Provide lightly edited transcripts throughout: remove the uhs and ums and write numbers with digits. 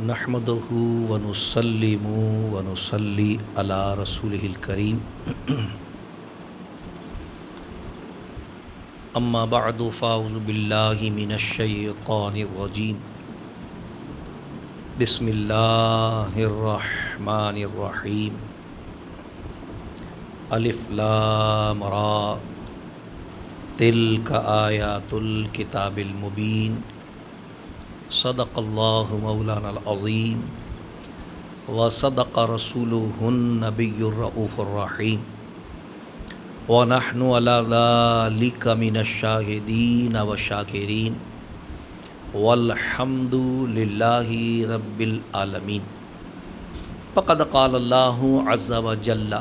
نحمدہ ونسلم ونصلی علی رسولہ الکریم اما بعد فاعوذ باللہ من الشیطان الرجیم بسم اللہ الرحمن الرحیم الف لام را تلک آیات الکتاب المبین صدق اللہ مولانا العظیم وصدق رسولہ النبی الرؤوف الرحیم ونحن علی ذلک من الشاہدین والشاکرین والحمد للہ رب العالمین فقد قال اللہ عز وجل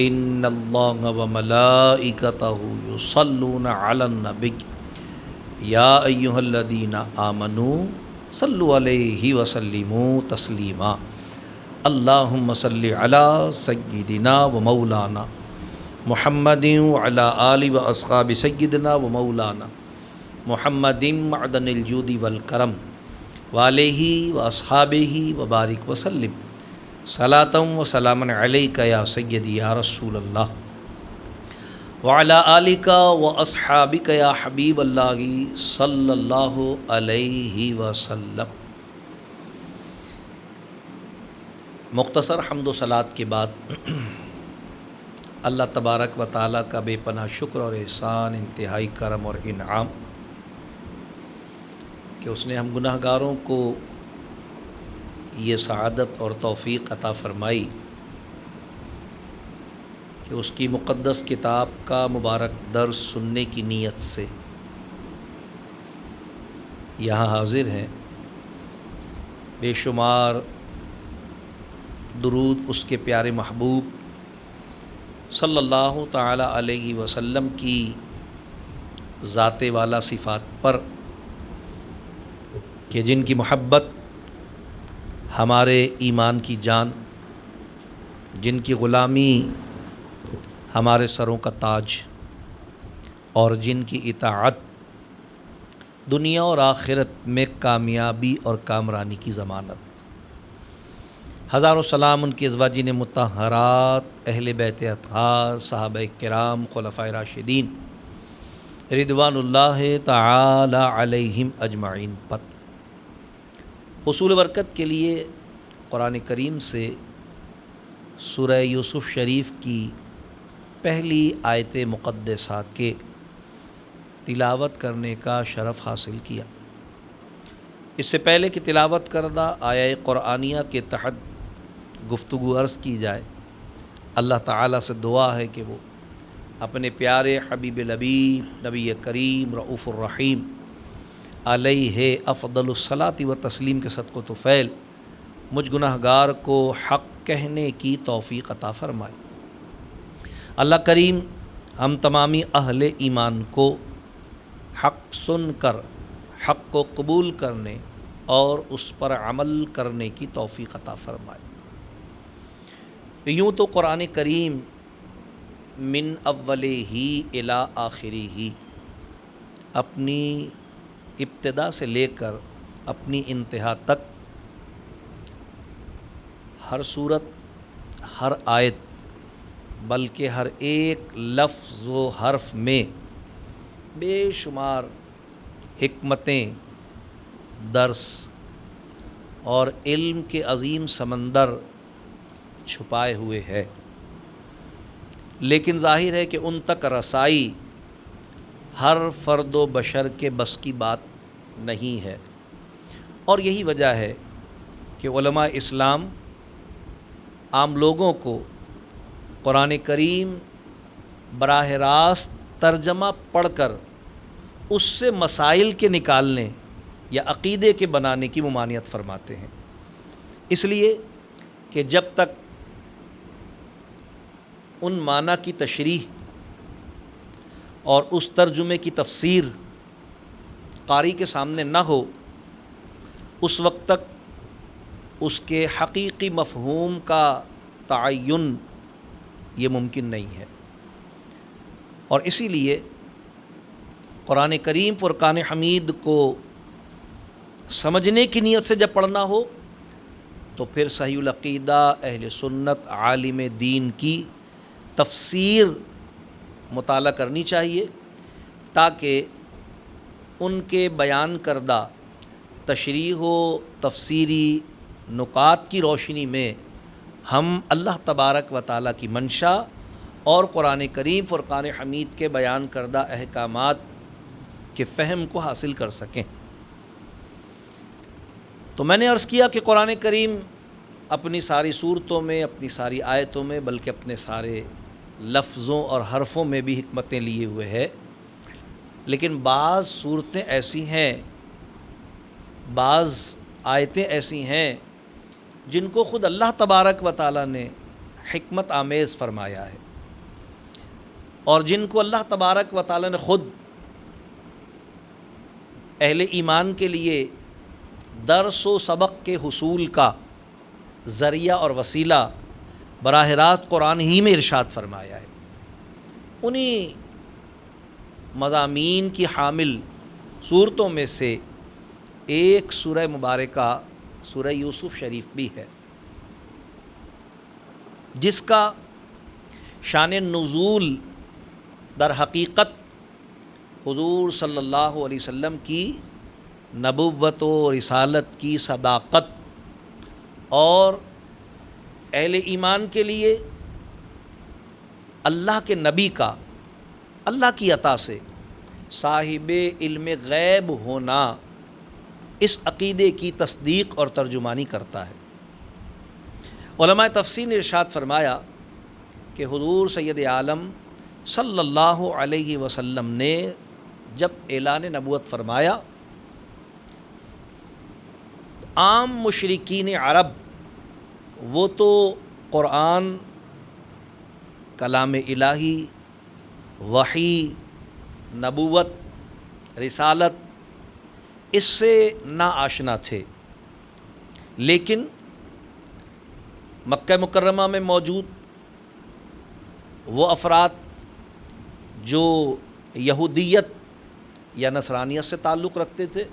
ان اللہ وملائکتہ یصلون علی النبی یا ایہا الذین آمنوا صلوا علیہ وسلموا تسلیما اللہم صلی علی سیدنا و مولانا محمد وعلی آلہ و اصحاب سیدنا و مولانا محمد معدن الجود والکرم وعلیہ و اصحابہ وبارک وسلم صلاۃ و سلاما علیک یا سیدی یا رسول اللہ وعلی آلک و اصحابک یا حبیب اللہ صلی اللہ علیہ وسلم۔ مختصر حمد و صلوات کے بعد اللہ تبارک و تعالیٰ کا بے پناہ شکر اور احسان، انتہائی کرم اور انعام کہ اس نے ہم گناہ گاروں کو یہ سعادت اور توفیق عطا فرمائی کہ اس کی مقدس کتاب کا مبارک درس سننے کی نیت سے یہاں حاضر ہیں۔ بے شمار درود اس کے پیارے محبوب صلی اللہ تعالی علیہ وسلم کی ذات والا صفات پر کہ جن کی محبت ہمارے ایمان کی جان، جن کی غلامی ہمارے سروں کا تاج، اور جن کی اطاعت دنیا اور آخرت میں کامیابی اور کامرانی کی ضمانت۔ ہزاروں سلام ان کی ازواجین مطہرات، اہل بیت اطہار، صحابہ کرام، خلفائے راشدین رضوان اللہ تعالی علیہم اجمعین پر۔ حصول برکت کے لیے قرآن کریم سے سورہ یوسف شریف کی پہلی آیت مقدسہ کے تلاوت کرنے کا شرف حاصل کیا۔ اس سے پہلے کہ تلاوت کردہ آیہ قرآنیہ کے تحت گفتگو عرض کی جائے، اللہ تعالیٰ سے دعا ہے کہ وہ اپنے پیارے حبیب لبیب نبی کریم رؤوف الرحیم علیہ افضل الصلاۃ و تسلیم کے صدق و طفیل مجھ گناہ گار کو حق کہنے کی توفیق عطا فرمائے۔ اللہ کریم ہم تمامی اہل ایمان کو حق سن کر حق کو قبول کرنے اور اس پر عمل کرنے کی توفیق عطا فرمائے۔ یوں تو قرآن کریم من اولہ ہی الی آخرہ ہی، اپنی ابتدا سے لے کر اپنی انتہا تک ہر صورت، ہر آیت، بلکہ ہر ایک لفظ و حرف میں بے شمار حکمتیں، درس اور علم کے عظیم سمندر چھپائے ہوئے ہے، لیکن ظاہر ہے کہ ان تک رسائی ہر فرد و بشر کے بس کی بات نہیں ہے، اور یہی وجہ ہے کہ علماء اسلام عام لوگوں کو قرآن کریم براہ راست ترجمہ پڑھ کر اس سے مسائل کے نکالنے یا عقیدے کے بنانے کی ممانعت فرماتے ہیں، اس لیے کہ جب تک ان معنی کی تشریح اور اس ترجمے کی تفسیر قاری کے سامنے نہ ہو، اس وقت تک اس کے حقیقی مفہوم کا تعین یہ ممکن نہیں ہے۔ اور اسی لیے قرآن کریم فرقان حمید کو سمجھنے کی نیت سے جب پڑھنا ہو تو پھر صحیح العقیدہ اہل سنت عالم دین کی تفسیر مطالعہ کرنی چاہیے، تاکہ ان کے بیان کردہ تشریح و تفسیری نکات کی روشنی میں ہم اللہ تبارک و تعالیٰ کی منشا اور قرآن کریم فرقان حمید کے بیان کردہ احکامات کے فہم کو حاصل کر سکیں۔ تو میں نے عرض کیا کہ قرآن کریم اپنی ساری صورتوں میں، اپنی ساری آیتوں میں، بلکہ اپنے سارے لفظوں اور حرفوں میں بھی حکمتیں لیے ہوئے ہے، لیکن بعض صورتیں ایسی ہیں، بعض آیتیں ایسی ہیں جن کو خود اللہ تبارک و تعالیٰ نے حکمت آمیز فرمایا ہے، اور جن کو اللہ تبارک و تعالیٰ نے خود اہل ایمان کے لیے درس و سبق کے حصول کا ذریعہ اور وسیلہ براہ راست قرآن ہی میں ارشاد فرمایا ہے۔ انہی مضامین کی حامل صورتوں میں سے ایک سورہ مبارکہ سورہ یوسف شریف بھی ہے، جس کا شان نزول در حقیقت حضور صلی اللہ علیہ وسلم کی نبوت و رسالت کی صداقت اور اہل ایمان کے لیے اللہ کے نبی کا اللہ کی عطا سے صاحب علم غیب ہونا، اس عقیدے کی تصدیق اور ترجمانی کرتا ہے۔ علماء تفسیر نے ارشاد فرمایا کہ حضور سید عالم صلی اللہ علیہ وسلم نے جب اعلان نبوت فرمایا، عام مشرکین عرب وہ تو قرآن، کلام الہی، وحی، نبوت، رسالت اس سے ناآشنا تھے، لیکن مکہ مکرمہ میں موجود وہ افراد جو یہودیت یا نصرانیت سے تعلق رکھتے تھے،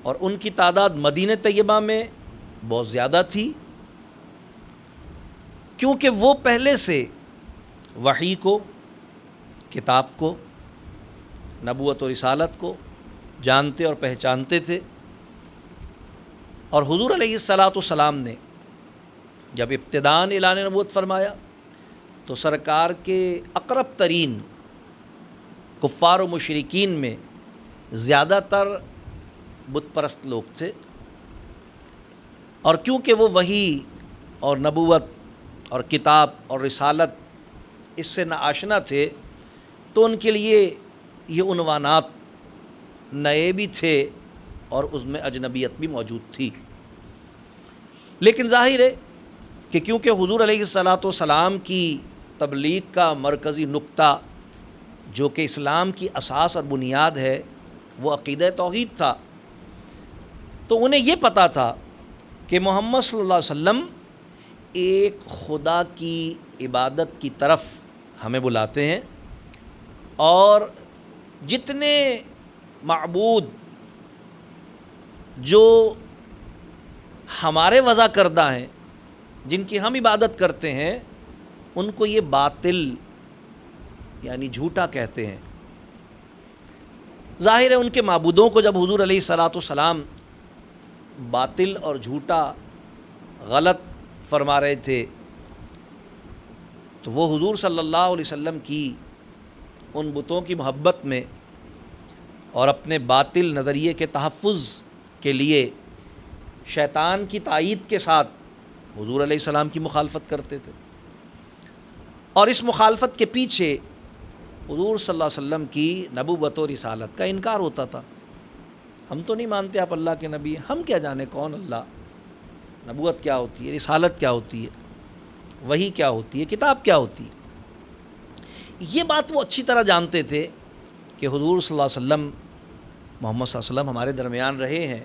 اور ان کی تعداد مدینہ طیبہ میں بہت زیادہ تھی، کیونکہ وہ پہلے سے وحی کو، کتاب کو، نبوت و رسالت کو جانتے اور پہچانتے تھے۔ اور حضور علیہ السلام نے جب ابتداءً اعلان نبوت فرمایا تو سرکار کے اقرب ترین کفار و مشرکین میں زیادہ تر بت پرست لوگ تھے، اور کیونکہ وہ وحی اور نبوت اور کتاب اور رسالت اس سے ناآشنا تھے، تو ان کے لیے یہ عنوانات نئے بھی تھے اور اس میں اجنبیت بھی موجود تھی۔ لیکن ظاہر ہے کہ کیونکہ حضور علیہ السلام کی تبلیغ کا مرکزی نقطہ جو کہ اسلام کی اساس اور بنیاد ہے وہ عقیدہ توحید تھا، تو انہیں یہ پتہ تھا کہ محمد صلی اللہ علیہ وسلم ایک خدا کی عبادت کی طرف ہمیں بلاتے ہیں، اور جتنے معبود جو ہمارے وضع کردہ ہیں، جن کی ہم عبادت کرتے ہیں، ان کو یہ باطل یعنی جھوٹا کہتے ہیں۔ ظاہر ہے ان کے معبودوں کو جب حضور علیہ السلام باطل اور جھوٹا، غلط فرما رہے تھے، تو وہ حضور صلی اللہ علیہ وسلم کی ان بتوں کی محبت میں اور اپنے باطل نظریے کے تحفظ کے لیے شیطان کی تائید کے ساتھ حضور علیہ السلام کی مخالفت کرتے تھے، اور اس مخالفت کے پیچھے حضور صلی اللہ علیہ وسلم کی نبوت و رسالت کا انکار ہوتا تھا۔ ہم تو نہیں مانتے آپ اللہ کے نبی ہیں، ہم کیا جانے کون اللہ، نبوت کیا ہوتی ہے، رسالت کیا ہوتی ہے، وحی کیا ہوتی ہے، کتاب کیا ہوتی ہے۔ یہ بات وہ اچھی طرح جانتے تھے کہ حضور صلی اللہ علیہ وسلم، محمد صلی اللہ علیہ وسلم ہمارے درمیان رہے ہیں،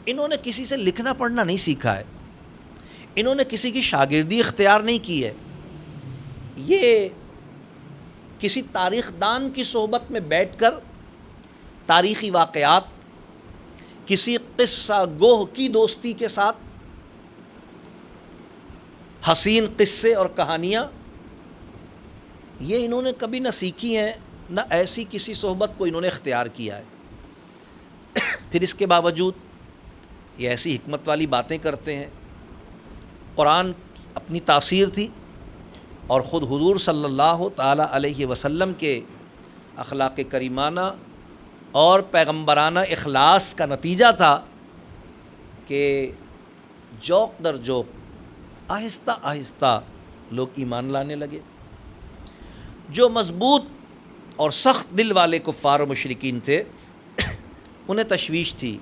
انہوں نے کسی سے لکھنا پڑھنا نہیں سیکھا ہے، انہوں نے کسی کی شاگردی اختیار نہیں کی ہے، یہ کسی تاریخ دان کی صحبت میں بیٹھ کر تاریخی واقعات، کسی قصہ گوہ کی دوستی کے ساتھ حسین قصے اور کہانیاں یہ انہوں نے کبھی نہ سیکھی ہیں، نہ ایسی کسی صحبت کو انہوں نے اختیار کیا ہے۔ پھر اس کے باوجود یہ ایسی حکمت والی باتیں کرتے ہیں۔ قرآن اپنی تاثیر تھی، اور خود حضور صلی اللہ تعالیٰ علیہ وسلم کے اخلاق کریمانہ اور پیغمبرانہ اخلاص کا نتیجہ تھا کہ جوق در جوق آہستہ آہستہ لوگ ایمان لانے لگے۔ جو مضبوط اور سخت دل والے کفار و مشرکین تھے انہیں تشویش تھی،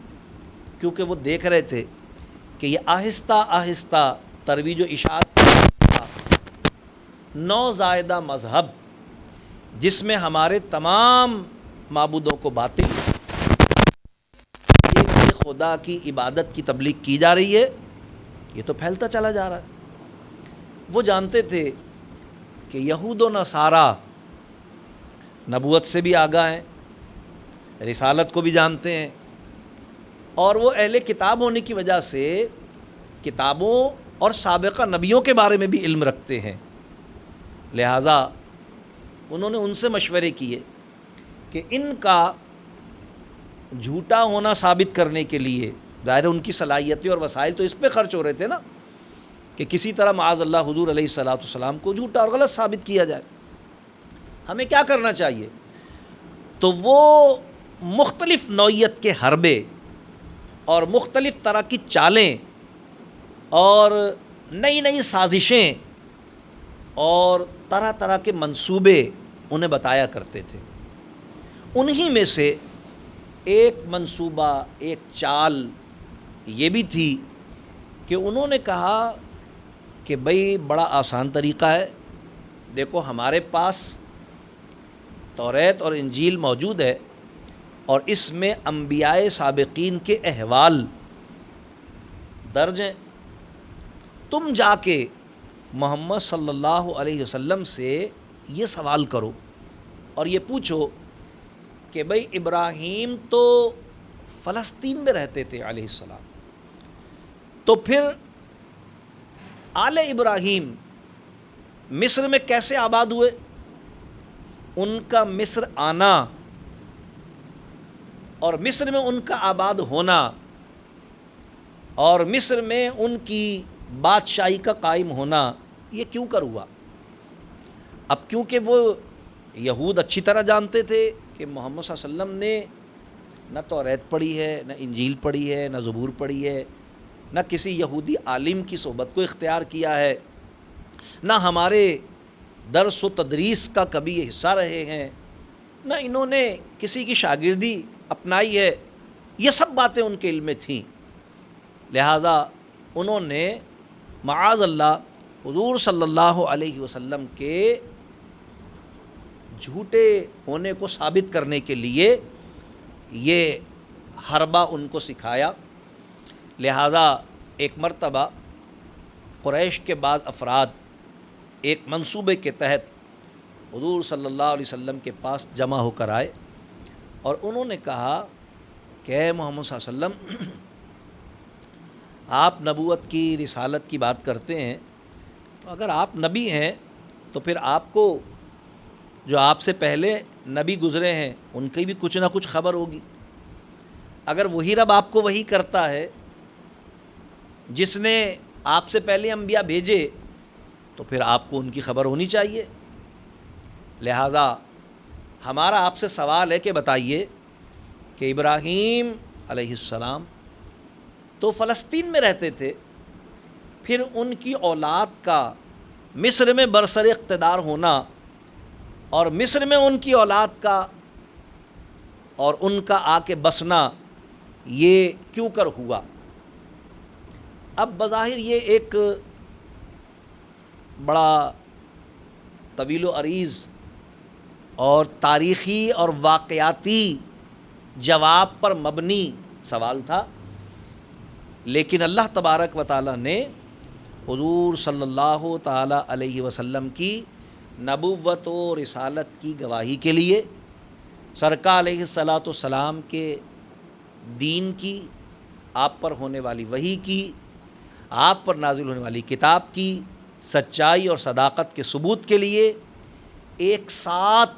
کیونکہ وہ دیکھ رہے تھے کہ یہ آہستہ آہستہ ترویج و اشاعت کا نوزائیدہ مذہب، جس میں ہمارے تمام معبودوں کو باطل ایک ہی خدا کی عبادت کی تبلیغ کی جا رہی ہے، یہ تو پھیلتا چلا جا رہا ہے۔ وہ جانتے تھے کہ یہود و نصارہ نبوت سے بھی آگاہ ہیں، رسالت کو بھی جانتے ہیں، اور وہ اہل کتاب ہونے کی وجہ سے کتابوں اور سابقہ نبیوں کے بارے میں بھی علم رکھتے ہیں۔ لہٰذا انہوں نے ان سے مشورے کیے کہ ان کا جھوٹا ہونا ثابت کرنے کے لیے، ظاہر ان کی صلاحیتیں اور وسائل تو اس پہ خرچ ہو رہے تھے نا، کہ کسی طرح معاذ اللہ حضور علیہ الصلاۃ والسلام کو جھوٹا اور غلط ثابت کیا جائے، ہمیں کیا کرنا چاہیے؟ تو وہ مختلف نوعیت کے حربے اور مختلف طرح کی چالیں اور نئی نئی سازشیں اور طرح طرح کے منصوبے انہیں بتایا کرتے تھے۔ انہی میں سے ایک منصوبہ، ایک چال یہ بھی تھی کہ انہوں نے کہا کہ بھئی بڑا آسان طریقہ ہے، دیکھو ہمارے پاس توریت اور انجیل موجود ہے، اور اس میں انبیاء سابقین کے احوال درج ہیں، تم جا کے محمد صلی اللہ علیہ وسلم سے یہ سوال کرو اور یہ پوچھو کہ بھئی ابراہیم تو فلسطین میں رہتے تھے علیہ السلام، تو پھر آل ابراہیم مصر میں کیسے آباد ہوئے؟ ان کا مصر آنا اور مصر میں ان کا آباد ہونا اور مصر میں ان کی بادشاہی کا قائم ہونا یہ کیوں کر ہوا؟ اب کیونکہ وہ یہود اچھی طرح جانتے تھے کہ محمد صلی اللہ علیہ وسلم نے نہ توریت پڑھی ہے، نہ انجیل پڑھی ہے، نہ زبور پڑھی ہے، نہ کسی یہودی عالم کی صحبت کو اختیار کیا ہے، نہ ہمارے درس و تدریس کا کبھی یہ حصہ رہے ہیں، نہ انہوں نے کسی کی شاگردی اپنائی ہے، یہ سب باتیں ان کے علم میں تھیں۔ لہٰذا انہوں نے معاذ اللہ حضور صلی اللہ علیہ وسلم کے جھوٹے ہونے کو ثابت کرنے کے لیے یہ حربہ ان کو سکھایا۔ لہٰذا ایک مرتبہ قریش کے بعض افراد ایک منصوبے کے تحت حضور صلی اللہ علیہ وسلم کے پاس جمع ہو کر آئے، اور انہوں نے کہا کہ اے محمد صلی اللہ علیہ وسلم، آپ نبوت کی، رسالت کی بات کرتے ہیں، تو اگر آپ نبی ہیں تو پھر آپ کو جو آپ سے پہلے نبی گزرے ہیں ان کی بھی کچھ نہ کچھ خبر ہوگی۔ اگر وہی رب آپ کو وحی کرتا ہے جس نے آپ سے پہلے انبیاء بھیجے، تو پھر آپ کو ان کی خبر ہونی چاہیے۔ لہٰذا ہمارا آپ سے سوال ہے کہ بتائیے کہ ابراہیم علیہ السلام تو فلسطین میں رہتے تھے، پھر ان کی اولاد کا مصر میں برسر اقتدار ہونا اور مصر میں ان کی اولاد کا اور ان کا آ کے بسنا یہ کیوں کر ہوا؟ اب بظاہر یہ ایک بڑا طویل و عریض اور تاریخی اور واقعاتی جواب پر مبنی سوال تھا، لیکن اللہ تبارک و تعالیٰ نے حضور صلی اللہ تعالیٰ علیہ وسلم کی نبوت و رسالت کی گواہی کے لیے، سرکار علیہ الصلاۃ والسلام کے دین کی، آپ پر ہونے والی وحی کی، آپ پر نازل ہونے والی کتاب کی سچائی اور صداقت کے ثبوت کے لیے ایک ساتھ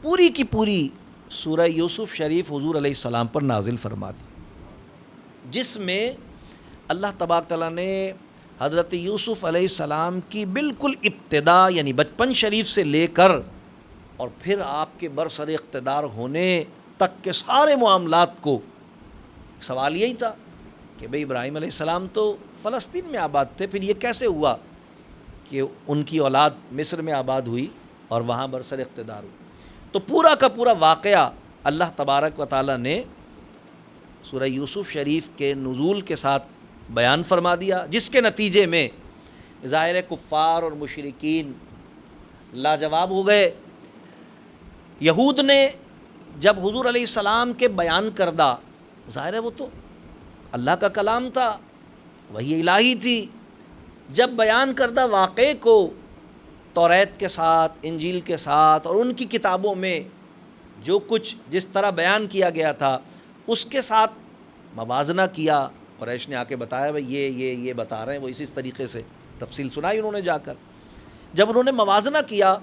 پوری کی پوری سورہ یوسف شریف حضور علیہ السلام پر نازل فرما دی، جس میں اللہ تبارک تعالیٰ نے حضرت یوسف علیہ السلام کی بالکل ابتدا یعنی بچپن شریف سے لے کر اور پھر آپ کے برسر اقتدار ہونے تک کے سارے معاملات کو، سوال یہی تھا کہ بھئی ابراہیم علیہ السلام تو فلسطین میں آباد تھے، پھر یہ کیسے ہوا کہ ان کی اولاد مصر میں آباد ہوئی اور وہاں برسر اقتدار ہوئی؟ تو پورا کا پورا واقعہ اللہ تبارک و تعالیٰ نے سورہ یوسف شریف کے نزول کے ساتھ بیان فرما دیا، جس کے نتیجے میں ظاہر کفار اور مشرکین لاجواب ہو گئے۔ یہود نے جب حضور علیہ السلام کے بیان کردہ، ظاہر ہے وہ تو اللہ کا کلام تھا، وحی الہی تھی، جب بیان کردہ واقعے کو توریت کے ساتھ، انجیل کے ساتھ اور ان کی کتابوں میں جو کچھ جس طرح بیان کیا گیا تھا اس کے ساتھ موازنہ کیا، قریش نے آ کے بتایا بھائی یہ بتا رہے ہیں، وہ اسی طریقے سے تفصیل سنائی انہوں نے جا کر۔ جب انہوں نے موازنہ کیا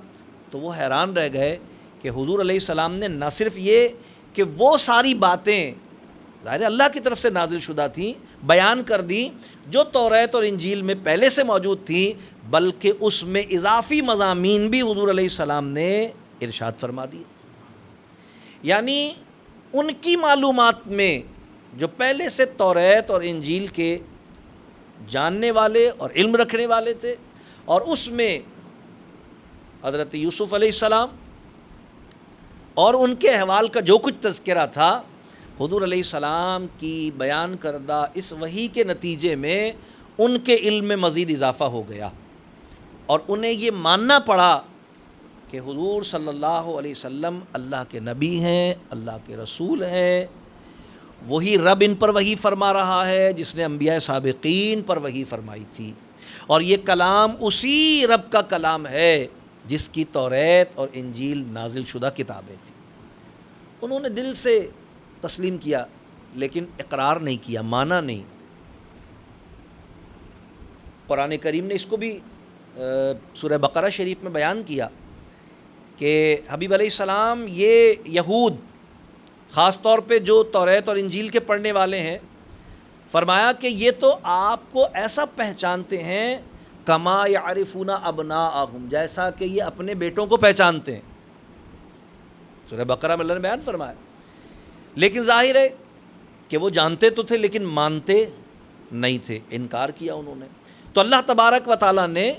تو وہ حیران رہ گئے کہ حضور علیہ السلام نے نہ صرف یہ کہ وہ ساری باتیں ظاہر اللہ کی طرف سے نازل شدہ تھیں بیان کر دیں جو توریت اور انجیل میں پہلے سے موجود تھیں، بلکہ اس میں اضافی مضامین بھی حضور علیہ السلام نے ارشاد فرما دیے۔ یعنی ان کی معلومات میں جو پہلے سے توریت اور انجیل کے جاننے والے اور علم رکھنے والے تھے، اور اس میں حضرت یوسف علیہ السلام اور ان کے احوال کا جو کچھ تذکرہ تھا، حضور علیہ السلام کی بیان کردہ اس وحی کے نتیجے میں ان کے علم میں مزید اضافہ ہو گیا، اور انہیں یہ ماننا پڑا کہ حضور صلی اللہ علیہ وسلم اللہ کے نبی ہیں، اللہ کے رسول ہیں، وہی رب ان پر وحی فرما رہا ہے جس نے انبیاء سابقین پر وحی فرمائی تھی، اور یہ کلام اسی رب کا کلام ہے جس کی توریت اور انجیل نازل شدہ کتابیں تھیں۔ انہوں نے دل سے تسلیم کیا لیکن اقرار نہیں کیا، مانا نہیں۔ قرآن کریم نے اس کو بھی سورہ بقرہ شریف میں بیان کیا کہ حبیب علیہ السلام یہ یہود خاص طور پہ جو توریت اور انجیل کے پڑھنے والے ہیں، فرمایا کہ یہ تو آپ کو ایسا پہچانتے ہیں کما یعرفون ابناءہم، جیسا کہ یہ اپنے بیٹوں کو پہچانتے ہیں۔ سورہ بقرہ میں اللہ نے بیان فرمایا، لیکن ظاہر ہے کہ وہ جانتے تو تھے لیکن مانتے نہیں تھے، انکار کیا انہوں نے۔ تو اللہ تبارک و تعالیٰ نے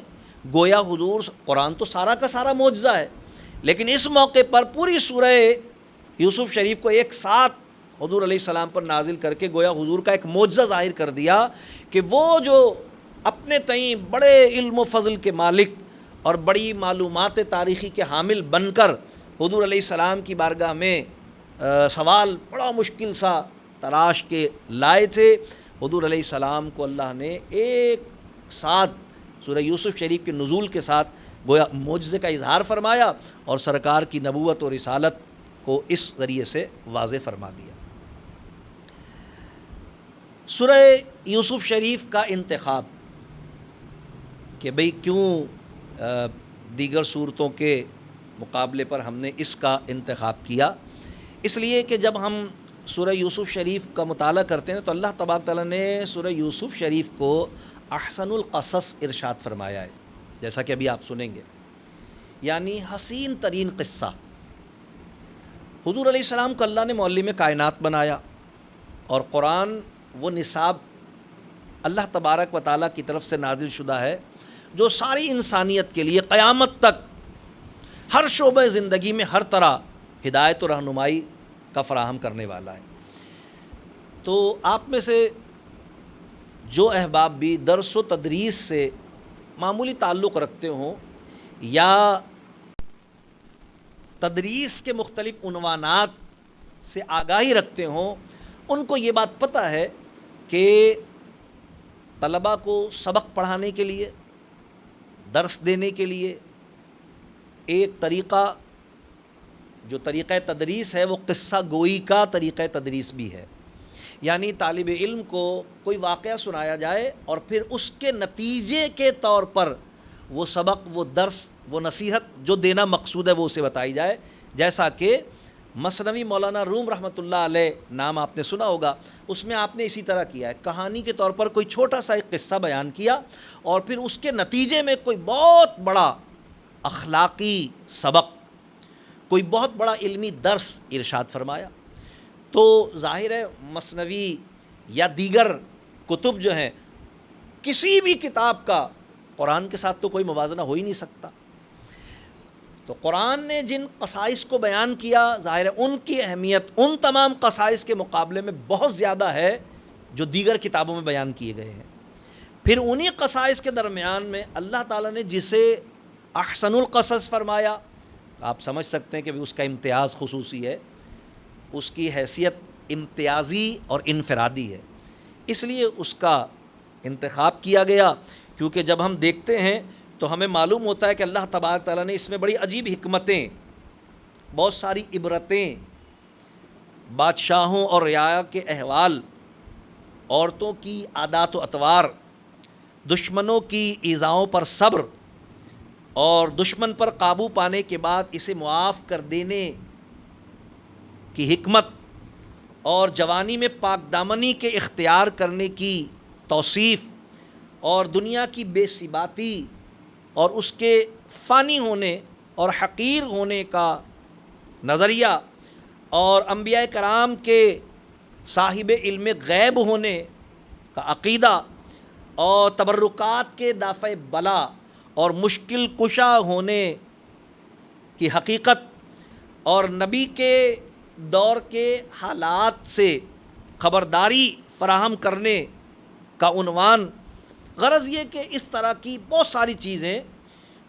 گویا حضور، قرآن تو سارا کا سارا معجزہ ہے، لیکن اس موقع پر پوری سورہ یوسف شریف کو ایک ساتھ حضور علیہ السلام پر نازل کر کے گویا حضور کا ایک معجزہ ظاہر کر دیا کہ وہ جو اپنے تئیں بڑے علم و فضل کے مالک اور بڑی معلومات تاریخی کے حامل بن کر حضور علیہ السلام کی بارگاہ میں سوال بڑا مشکل سا تراش کے لائے تھے، حضور علیہ السلام کو اللہ نے ایک ساتھ سورہ یوسف شریف کے نزول کے ساتھ گویا معجزے کا اظہار فرمایا اور سرکار کی نبوت اور رسالت کو اس ذریعے سے واضح فرما دیا۔ سورہ یوسف شریف کا انتخاب کہ بھئی کیوں دیگر صورتوں کے مقابلے پر ہم نے اس کا انتخاب کیا، اس لیے کہ جب ہم سورہ یوسف شریف کا مطالعہ کرتے ہیں تو اللہ تبارک تعالیٰ نے سورہ یوسف شریف کو احسن القصص ارشاد فرمایا ہے، جیسا کہ ابھی آپ سنیں گے، یعنی حسین ترین قصہ۔ حضور علیہ السلام کو اللہ نے معلم کائنات بنایا، اور قرآن وہ نصاب اللہ تبارک و تعالیٰ کی طرف سے نازل شدہ ہے جو ساری انسانیت کے لیے قیامت تک ہر شعبہ زندگی میں ہر طرح ہدایت و رہنمائی کا فراہم کرنے والا ہے۔ تو آپ میں سے جو احباب بھی درس و تدریس سے معمولی تعلق رکھتے ہوں یا تدریس کے مختلف عنوانات سے آگاہی رکھتے ہوں، ان کو یہ بات پتہ ہے کہ طلباء کو سبق پڑھانے کے لیے، درس دینے کے لیے ایک طریقہ، جو طریقہ تدریس ہے وہ قصہ گوئی کا طریقہ تدریس بھی ہے، یعنی طالب علم کو کوئی واقعہ سنایا جائے اور پھر اس کے نتیجے کے طور پر وہ سبق، وہ درس، وہ نصیحت جو دینا مقصود ہے وہ اسے بتائی جائے. جیسا کہ مثنوی مولانا روم رحمۃ اللہ علیہ نام آپ نے سنا ہوگا، اس میں آپ نے اسی طرح کیا ہے، کہانی کے طور پر کوئی چھوٹا سا ایک قصہ بیان کیا اور پھر اس کے نتیجے میں کوئی بہت بڑا اخلاقی سبق، کوئی بہت بڑا علمی درس ارشاد فرمایا. تو ظاہر ہے مثنوی یا دیگر کتب جو ہیں، کسی بھی کتاب کا قرآن کے ساتھ تو کوئی موازنہ ہو ہی نہیں سکتا. تو قرآن نے جن قصائص کو بیان کیا، ظاہر ہے ان کی اہمیت ان تمام قصائص کے مقابلے میں بہت زیادہ ہے جو دیگر کتابوں میں بیان کیے گئے ہیں. پھر انہی قصائص کے درمیان میں اللہ تعالیٰ نے جسے احسن القصص فرمایا، آپ سمجھ سکتے ہیں کہ اس کا امتیاز خصوصی ہے، اس کی حیثیت امتیازی اور انفرادی ہے، اس لیے اس کا انتخاب کیا گیا. کیونکہ جب ہم دیکھتے ہیں تو ہمیں معلوم ہوتا ہے کہ اللہ تبارک تعالیٰ نے اس میں بڑی عجیب حکمتیں، بہت ساری عبرتیں، بادشاہوں اور رعایا کے احوال، عورتوں کی عادات و اطوار، دشمنوں کی ایذاؤں پر صبر اور دشمن پر قابو پانے کے بعد اسے معاف کر دینے کی حکمت، اور جوانی میں پاک دامنی کے اختیار کرنے کی توصیف، اور دنیا کی بے ثباتی اور اس کے فانی ہونے اور حقیر ہونے کا نظریہ، اور انبیاء کرام کے صاحب علم غیب ہونے کا عقیدہ، اور تبرکات کے دافع بلا اور مشکل کشا ہونے کی حقیقت، اور نبی کے دور کے حالات سے خبرداری فراہم کرنے کا عنوان. غرض یہ کہ اس طرح کی بہت ساری چیزیں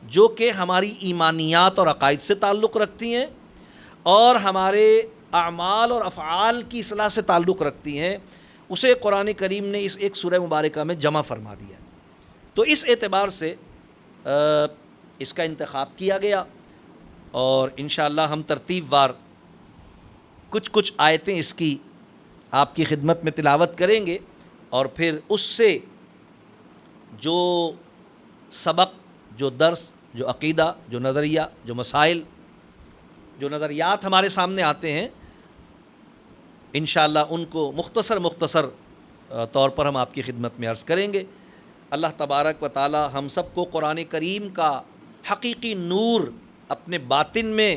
جو کہ ہماری ایمانیات اور عقائد سے تعلق رکھتی ہیں اور ہمارے اعمال اور افعال کی اصلاح سے تعلق رکھتی ہیں، اسے قرآن کریم نے اس ایک سورہ مبارکہ میں جمع فرما دیا. تو اس اعتبار سے اس کا انتخاب کیا گیا، اور انشاءاللہ ہم ترتیب وار کچھ آیتیں اس کی آپ کی خدمت میں تلاوت کریں گے، اور پھر اس سے جو سبق، جو درس، جو عقیدہ، جو نظریہ، جو مسائل، جو نظریات ہمارے سامنے آتے ہیں، انشاءاللہ ان کو مختصر طور پر ہم آپ کی خدمت میں عرض کریں گے. اللہ تبارک و تعالی ہم سب کو قرآن کریم کا حقیقی نور اپنے باطن میں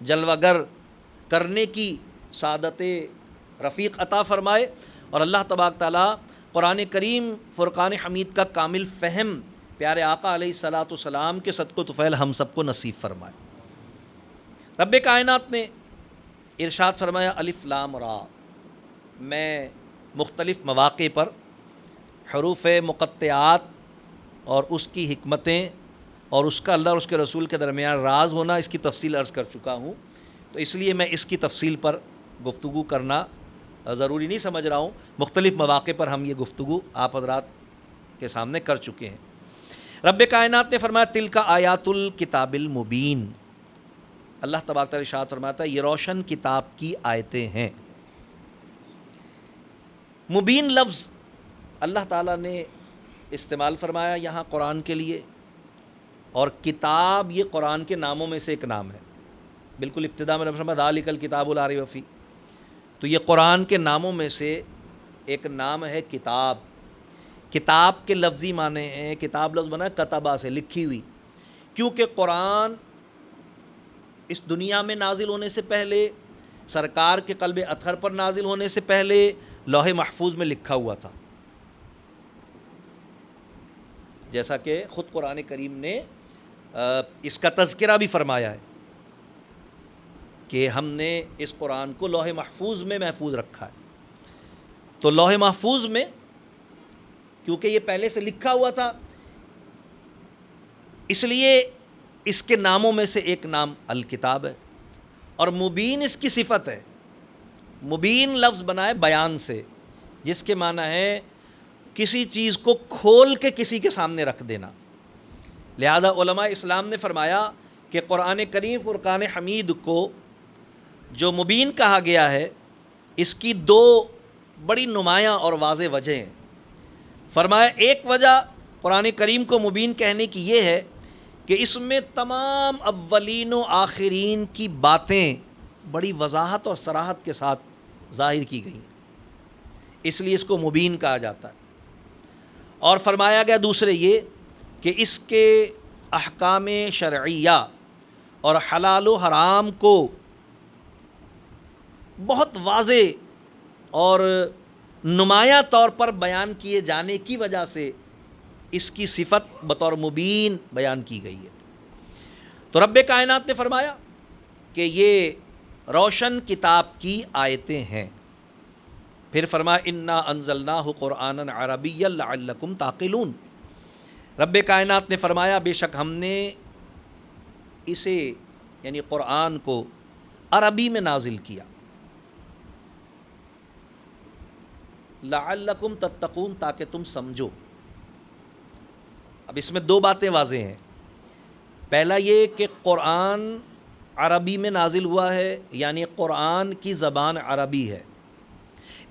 جلوہ گر کرنے کی سعادت رفیق عطا فرمائے، اور اللہ تبارک تعالی قرآن کریم فرقان حمید کا کامل فہم پیارے آقا علیہ الصلاۃ والسلام کے صدق و طفیل ہم سب کو نصیب فرمائے. رب کائنات نے ارشاد فرمایا الف لام را. میں مختلف مواقع پر حروف مقطعات اور اس کی حکمتیں اور اس کا اللہ اور اس کے رسول کے درمیان راز ہونا، اس کی تفصیل عرض کر چکا ہوں، تو اس لیے میں اس کی تفصیل پر گفتگو کرنا ضروری نہیں سمجھ رہا ہوں. مختلف مواقع پر ہم یہ گفتگو آپ حضرات کے سامنے کر چکے ہیں. رب کائنات نے فرمایا تلک آیات الکتاب المبین. اللہ تبارک تعالیٰ ارشاد فرماتا ہے یہ روشن کتاب کی آیتیں ہیں. مبین لفظ اللہ تعالیٰ نے استعمال فرمایا یہاں قرآن کے لیے، اور کتاب یہ قرآن کے ناموں میں سے ایک نام ہے. بالکل ابتدا میں فرمایا ذالک الکتاب لا ریب فیہ، تو یہ قرآن کے ناموں میں سے ایک نام ہے کتاب. کتاب کے لفظی معنی ہیں، کتاب لفظ بنا کتبہ سے، لکھی ہوئی، کیونکہ قرآن اس دنیا میں نازل ہونے سے پہلے، سرکار کے قلب اطہر پر نازل ہونے سے پہلے لوح محفوظ میں لکھا ہوا تھا، جیسا کہ خود قرآن کریم نے اس کا تذکرہ بھی فرمایا ہے کہ ہم نے اس قرآن کو لوح محفوظ میں محفوظ رکھا ہے. تو لوح محفوظ میں کیونکہ یہ پہلے سے لکھا ہوا تھا، اس لیے اس کے ناموں میں سے ایک نام الکتاب ہے، اور مبین اس کی صفت ہے. مبین لفظ بنا ہے بیان سے، جس کے معنی ہے کسی چیز کو کھول کے کسی کے سامنے رکھ دینا. لہذا علماء اسلام نے فرمایا کہ قرآن کریم فرقان حمید کو جو مبین کہا گیا ہے، اس کی دو بڑی نمایاں اور واضح وجہ ہیں. فرمایا ایک وجہ قرآن کریم کو مبین کہنے کی یہ ہے کہ اس میں تمام اولین و آخرین کی باتیں بڑی وضاحت اور صراحت کے ساتھ ظاہر کی گئی، اس لیے اس کو مبین کہا جاتا ہے۔ اور فرمایا گیا دوسرے یہ کہ اس کے احکام شرعیہ اور حلال و حرام کو بہت واضح اور نمایاں طور پر بیان کیے جانے کی وجہ سے اس کی صفت بطور مبین بیان کی گئی ہے۔ تو رب کائنات نے فرمایا کہ یہ روشن کتاب کی آیتیں ہیں۔ پھر فرمایا انا انزلناہ قرآنا عربیا لعلکم تعقلون۔ رب کائنات نے فرمایا بے شک ہم نے اسے یعنی قرآن کو عربی میں نازل کیا، لعلکم تتقون تاکہ تم سمجھو۔ اب اس میں دو باتیں واضح ہیں۔ پہلا یہ کہ قرآن عربی میں نازل ہوا ہے، یعنی قرآن کی زبان عربی ہے۔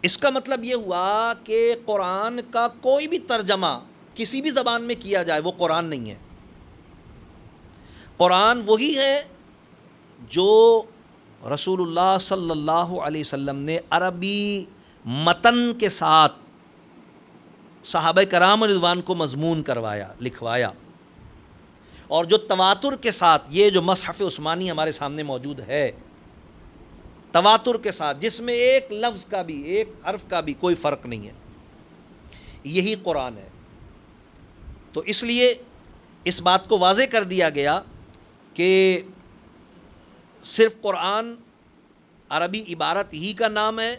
اس کا مطلب یہ ہوا کہ قرآن کا کوئی بھی ترجمہ کسی بھی زبان میں کیا جائے وہ قرآن نہیں ہے۔ قرآن وہی ہے جو رسول اللہ صلی اللہ علیہ وسلم نے عربی متن کے ساتھ صحابہ کرام رضوان کو مضمون کروایا، لکھوایا، اور جو تواتر کے ساتھ یہ جو مصحف عثمانی ہمارے سامنے موجود ہے، تواتر کے ساتھ جس میں ایک لفظ کا بھی ایک حرف کا بھی کوئی فرق نہیں ہے، یہی قرآن ہے۔ تو اس لیے اس بات کو واضح کر دیا گیا کہ صرف قرآن عربی عبارت ہی کا نام ہے،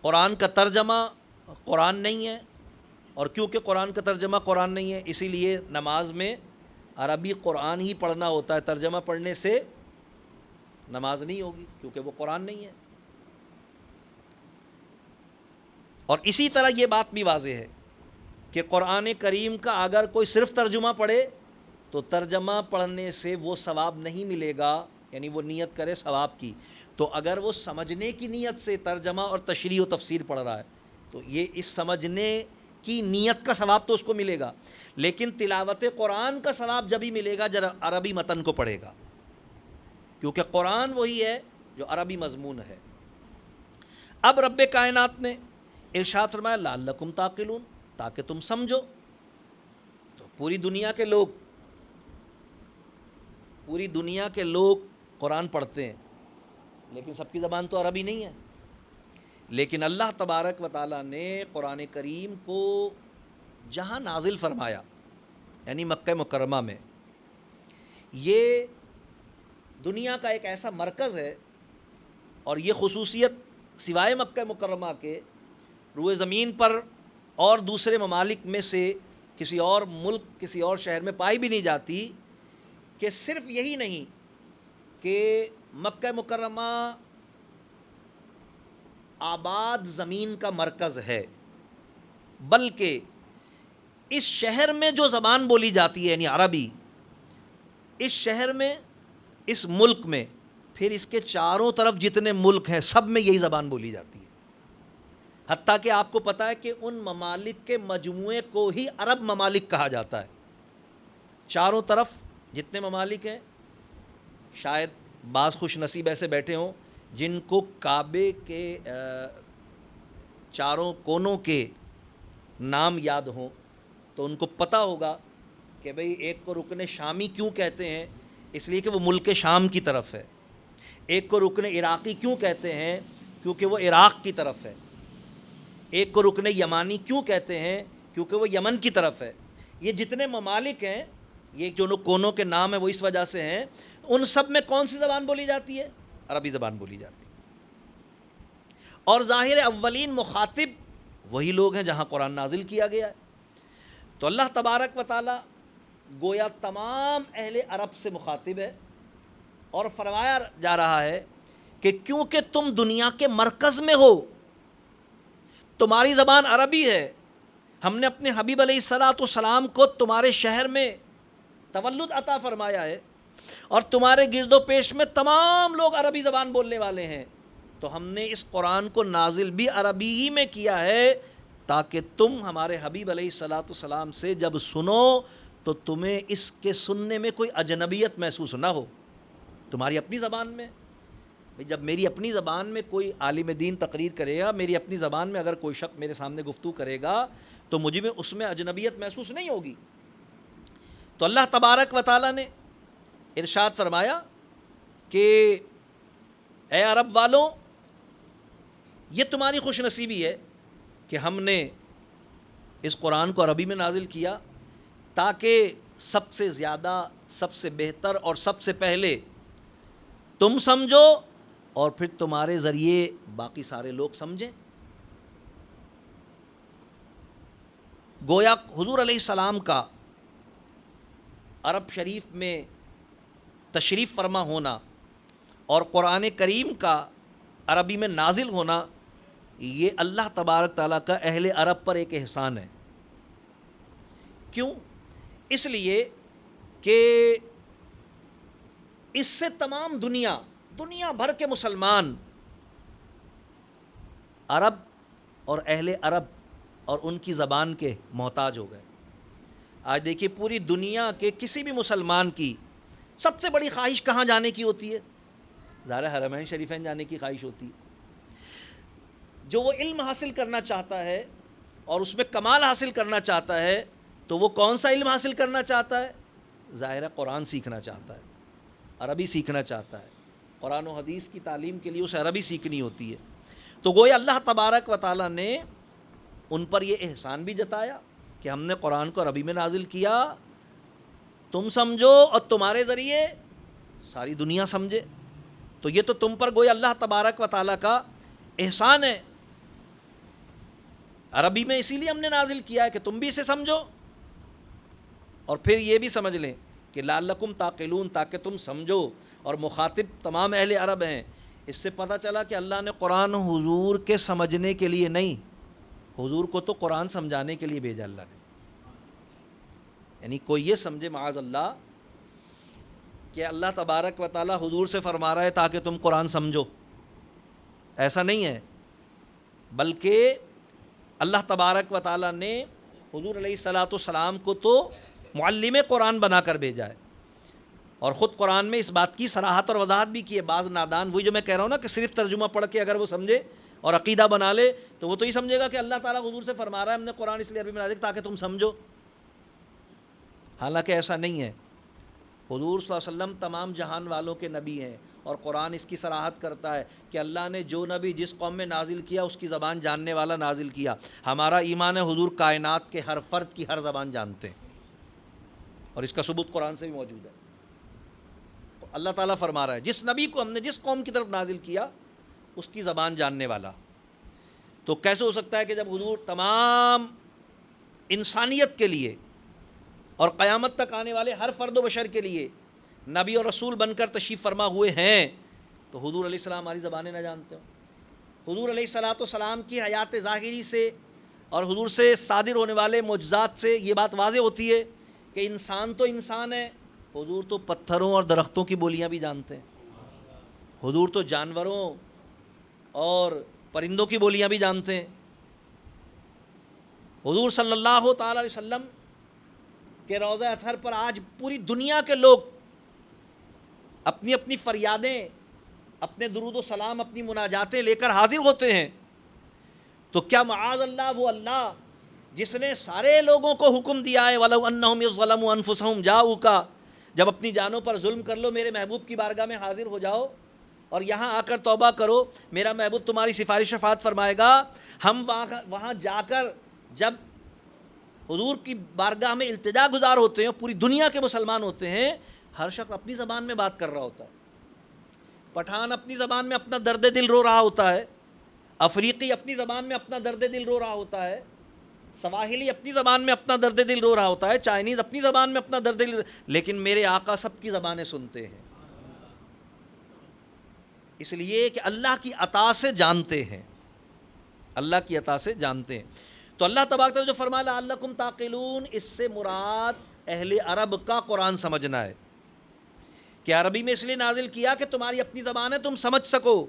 قرآن کا ترجمہ قرآن نہیں ہے۔ اور کیونکہ قرآن کا ترجمہ قرآن نہیں ہے اسی لیے نماز میں عربی قرآن ہی پڑھنا ہوتا ہے، ترجمہ پڑھنے سے نماز نہیں ہوگی کیونکہ وہ قرآن نہیں ہے۔ اور اسی طرح یہ بات بھی واضح ہے کہ قرآن کریم کا اگر کوئی صرف ترجمہ پڑھے تو ترجمہ پڑھنے سے وہ ثواب نہیں ملے گا، یعنی وہ نیت کرے ثواب کی، تو اگر وہ سمجھنے کی نیت سے ترجمہ اور تشریح و تفسیر پڑھ رہا ہے تو یہ اس سمجھنے کی نیت کا ثواب تو اس کو ملے گا، لیکن تلاوت قرآن کا ثواب جب ہی ملے گا جب عربی متن کو پڑھے گا، کیونکہ قرآن وہی ہے جو عربی مضمون ہے۔ اب رب کائنات نے ارشاد فرمایا لعلکم تعقلون، تاکہ تم سمجھو۔ تو پوری دنیا کے لوگ قرآن پڑھتے ہیں لیکن سب کی زبان تو عربی نہیں ہے، لیکن اللہ تبارک و تعالیٰ نے قرآن کریم کو جہاں نازل فرمایا یعنی مکہ مکرمہ میں، یہ دنیا کا ایک ایسا مرکز ہے، اور یہ خصوصیت سوائے مکہ مکرمہ کے روئے زمین پر اور دوسرے ممالک میں سے کسی اور ملک کسی اور شہر میں پائی بھی نہیں جاتی، کہ صرف یہی نہیں کہ مکہ مکرمہ آباد زمین کا مرکز ہے، بلکہ اس شہر میں جو زبان بولی جاتی ہے یعنی عربی، اس شہر میں اس ملک میں پھر اس کے چاروں طرف جتنے ملک ہیں سب میں یہی زبان بولی جاتی ہے، حتیٰ کہ آپ کو پتہ ہے کہ ان ممالک کے مجموعے کو ہی عرب ممالک کہا جاتا ہے۔ چاروں طرف جتنے ممالک ہیں، شاید بعض خوش نصیب ایسے بیٹھے ہوں جن کو کعبے کے چاروں کونوں کے نام یاد ہوں تو ان کو پتہ ہوگا کہ بھئی ایک کو رکن شامی کیوں کہتے ہیں، اس لیے کہ وہ ملک شام کی طرف ہے، ایک کو رکن عراقی کیوں کہتے ہیں کیونکہ وہ عراق کی طرف ہے، ایک کو رکن یمانی کیوں کہتے ہیں کیونکہ وہ یمن کی طرف ہے۔ یہ جتنے ممالک ہیں، یہ جو کونوں کے نام ہیں وہ اس وجہ سے ہیں، ان سب میں کون سی زبان بولی جاتی ہے؟ عربی زبان بولی جاتی ہے، اور ظاہر اولین مخاطب وہی لوگ ہیں جہاں قرآن نازل کیا گیا ہے۔ تو اللہ تبارک و تعالی گویا تمام اہل عرب سے مخاطب ہے، اور فرمایا جا رہا ہے کہ کیونکہ تم دنیا کے مرکز میں ہو، تمہاری زبان عربی ہے، ہم نے اپنے حبیب علیہ الصلاۃ والسلام کو تمہارے شہر میں تولد عطا فرمایا ہے، اور تمہارے گرد و پیش میں تمام لوگ عربی زبان بولنے والے ہیں، تو ہم نے اس قرآن کو نازل بھی عربی ہی میں کیا ہے تاکہ تم ہمارے حبیب علیہ الصلاۃ والسلام سے جب سنو تو تمہیں اس کے سننے میں کوئی اجنبیت محسوس نہ ہو، تمہاری اپنی زبان میں۔ جب میری اپنی زبان میں کوئی عالم دین تقریر کرے گا، میری اپنی زبان میں اگر کوئی شخص میرے سامنے گفتگو کرے گا تو مجھے میں اس میں اجنبیت محسوس نہیں ہوگی۔ تو اللہ تبارک و تعالیٰ نے ارشاد فرمایا کہ اے عرب والوں، یہ تمہاری خوش نصیبی ہے کہ ہم نے اس قرآن کو عربی میں نازل کیا تاکہ سب سے زیادہ، سب سے بہتر اور سب سے پہلے تم سمجھو اور پھر تمہارے ذریعے باقی سارے لوگ سمجھیں۔ گویا حضور علیہ السلام کا عرب شریف میں تشریف فرما ہونا اور قرآن کریم کا عربی میں نازل ہونا، یہ اللہ تبارک تعالیٰ کا اہل عرب پر ایک احسان ہے۔ کیوں؟ اس لیے کہ اس سے تمام دنیا بھر کے مسلمان عرب اور اہل عرب اور ان کی زبان کے محتاج ہو گئے۔ آج دیکھیے پوری دنیا کے کسی بھی مسلمان کی سب سے بڑی خواہش کہاں جانے کی ہوتی ہے؟ ظاہر حرمین شریفین جانے کی خواہش ہوتی ہے۔ جو وہ علم حاصل کرنا چاہتا ہے اور اس میں کمال حاصل کرنا چاہتا ہے تو وہ کون سا علم حاصل کرنا چاہتا ہے؟ ظاہر ہے قرآن سیکھنا چاہتا ہے، عربی سیکھنا چاہتا ہے۔ قرآن و حدیث کی تعلیم کے لیے اسے عربی سیکھنی ہوتی ہے۔ تو گویا اللہ تبارک و تعالیٰ نے ان پر یہ احسان بھی جتایا کہ ہم نے قرآن کو عربی میں نازل کیا، تم سمجھو اور تمہارے ذریعے ساری دنیا سمجھے۔ تو یہ تو تم پر گویا اللہ تبارک و تعالیٰ کا احسان ہے۔ عربی میں اسی لیے ہم نے نازل کیا ہے کہ تم بھی اسے سمجھو، اور پھر یہ بھی سمجھ لیں کہ لعلکم تعقلون، تاکہ تم سمجھو، اور مخاطب تمام اہل عرب ہیں۔ اس سے پتہ چلا کہ اللہ نے قرآن حضور کے سمجھنے کے لیے نہیں، حضور کو تو قرآن سمجھانے کے لیے بھیجا اللہ نے۔ یعنی کوئی یہ سمجھے معاذ اللہ کہ اللہ تبارک و تعالیٰ حضور سے فرما رہا ہے تاکہ تم قرآن سمجھو، ایسا نہیں ہے، بلکہ اللہ تبارک و تعالیٰ نے حضور علیہ الصلاۃ والسلام کو تو معلم قرآن بنا کر بھیجا ہے، اور خود قرآن میں اس بات کی صراحت اور وضاحت بھی کی ہے۔ بعض نادان وہی جو میں کہہ رہا ہوں نا کہ صرف ترجمہ پڑھ کے اگر وہ سمجھے اور عقیدہ بنا لے تو وہ تو یہ سمجھے گا کہ اللہ تعالیٰ حضور سے فرما رہا ہے ہم نے قرآن اس لیے عربی میں نازل تاکہ تم سمجھو، حالانکہ ایسا نہیں ہے۔ حضور صلی اللہ علیہ وسلم تمام جہان والوں کے نبی ہیں، اور قرآن اس کی صراحت کرتا ہے کہ اللہ نے جو نبی جس قوم میں نازل کیا اس کی زبان جاننے والا نازل کیا۔ ہمارا ایمان ہے حضور کائنات کے ہر فرد کی ہر زبان جانتے ہیں، اور اس کا ثبوت قرآن سے بھی موجود ہے۔ اللہ تعالیٰ فرما رہا ہے جس نبی کو ہم نے جس قوم کی طرف نازل کیا اس کی زبان جاننے والا۔ تو کیسے ہو سکتا ہے کہ جب حضور تمام انسانیت کے لیے اور قیامت تک آنے والے ہر فرد و بشر کے لیے نبی اور رسول بن کر تشریف فرما ہوئے ہیں، تو حضور علیہ السلام ہماری زبانیں نہ جانتے ہوں؟ حضور علیہ الصلاۃ والسلام کی حیات ظاہری سے اور حضور سے صادر ہونے والے معجزات سے یہ بات واضح ہوتی ہے کہ انسان تو انسان ہے، حضور تو پتھروں اور درختوں کی بولیاں بھی جانتے ہیں، حضور تو جانوروں اور پرندوں کی بولیاں بھی جانتے ہیں۔ حضور صلی اللہ تعالی علیہ وسلم کہ روضہ اطہر پر آج پوری دنیا کے لوگ اپنی اپنی فریادیں، اپنے درود و سلام، اپنی مناجاتیں لے کر حاضر ہوتے ہیں، تو کیا معاذ اللہ وہ اللہ جس نے سارے لوگوں کو حکم دیا ہے وَلَوْ أَنَّهُمْ إِذْ ظَلَمُوا أَنفُسَهُمْ جَاءُوكَ، جب اپنی جانوں پر ظلم کر لو میرے محبوب کی بارگاہ میں حاضر ہو جاؤ اور یہاں آ کر توبہ کرو، میرا محبوب تمہاری سفارش شفاعت فرمائے گا۔ ہم وہاں جا کر جب حضور کی بارگاہ میں التجا گزار ہوتے ہیں، پوری دنیا کے مسلمان ہوتے ہیں، ہر شخص اپنی زبان میں بات کر رہا ہوتا ہے۔ پٹھان اپنی زبان میں اپنا درد دل رو رہا ہوتا ہے، افریقی اپنی زبان میں اپنا درد دل رو رہا ہوتا ہے، سواحلی اپنی زبان میں اپنا درد دل رو رہا ہوتا ہے، چائنیز اپنی زبان میں اپنا درد دل، لیکن میرے آقا سب کی زبانیں سنتے ہیں، اس لیے کہ اللہ کی عطا سے جانتے ہیں، اللہ کی عطا سے جانتے ہیں۔ تو اللہ تبارک تعالیٰ جو فرمایا لعلکم تعقلون، اس سے مراد اہل عرب کا قرآن سمجھنا ہے کہ عربی میں اس لیے نازل کیا کہ تمہاری اپنی زبان ہے، تم سمجھ سکو،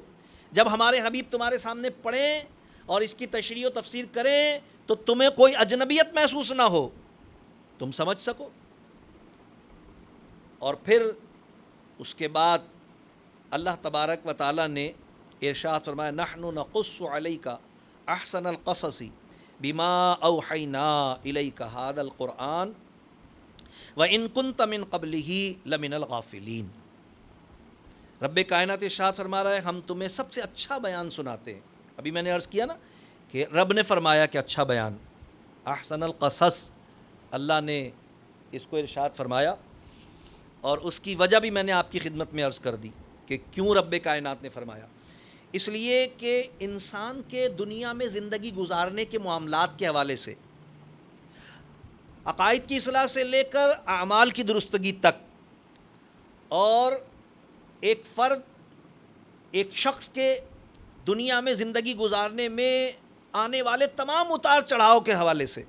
جب ہمارے حبیب تمہارے سامنے پڑھیں اور اس کی تشریح و تفسیر کریں تو تمہیں کوئی اجنبیت محسوس نہ ہو، تم سمجھ سکو۔ اور پھر اس کے بعد اللہ تبارک و تعالیٰ نے ارشاد فرمایا نحن نقص علیک احسن القصص بما اوحینا الیک ھذا القرآن وان کنت من قبلہ لمن الغافلین۔ رب کائنات ارشاد فرما رہا ہے ہم تمہیں سب سے اچھا بیان سناتے ہیں۔ ابھی میں نے عرض کیا نا کہ رب نے فرمایا کہ اچھا بیان، احسن القصص، اللہ نے اس کو ارشاد فرمایا، اور اس کی وجہ بھی میں نے آپ کی خدمت میں عرض کر دی کہ کیوں رب کائنات نے فرمایا۔ اس لیے کہ انسان کے دنیا میں زندگی گزارنے کے معاملات کے حوالے سے، عقائد کی اصلاح سے لے کر اعمال کی درستگی تک، اور ایک فرد، ایک شخص کے دنیا میں زندگی گزارنے میں آنے والے تمام اتار چڑھاؤ کے حوالے سے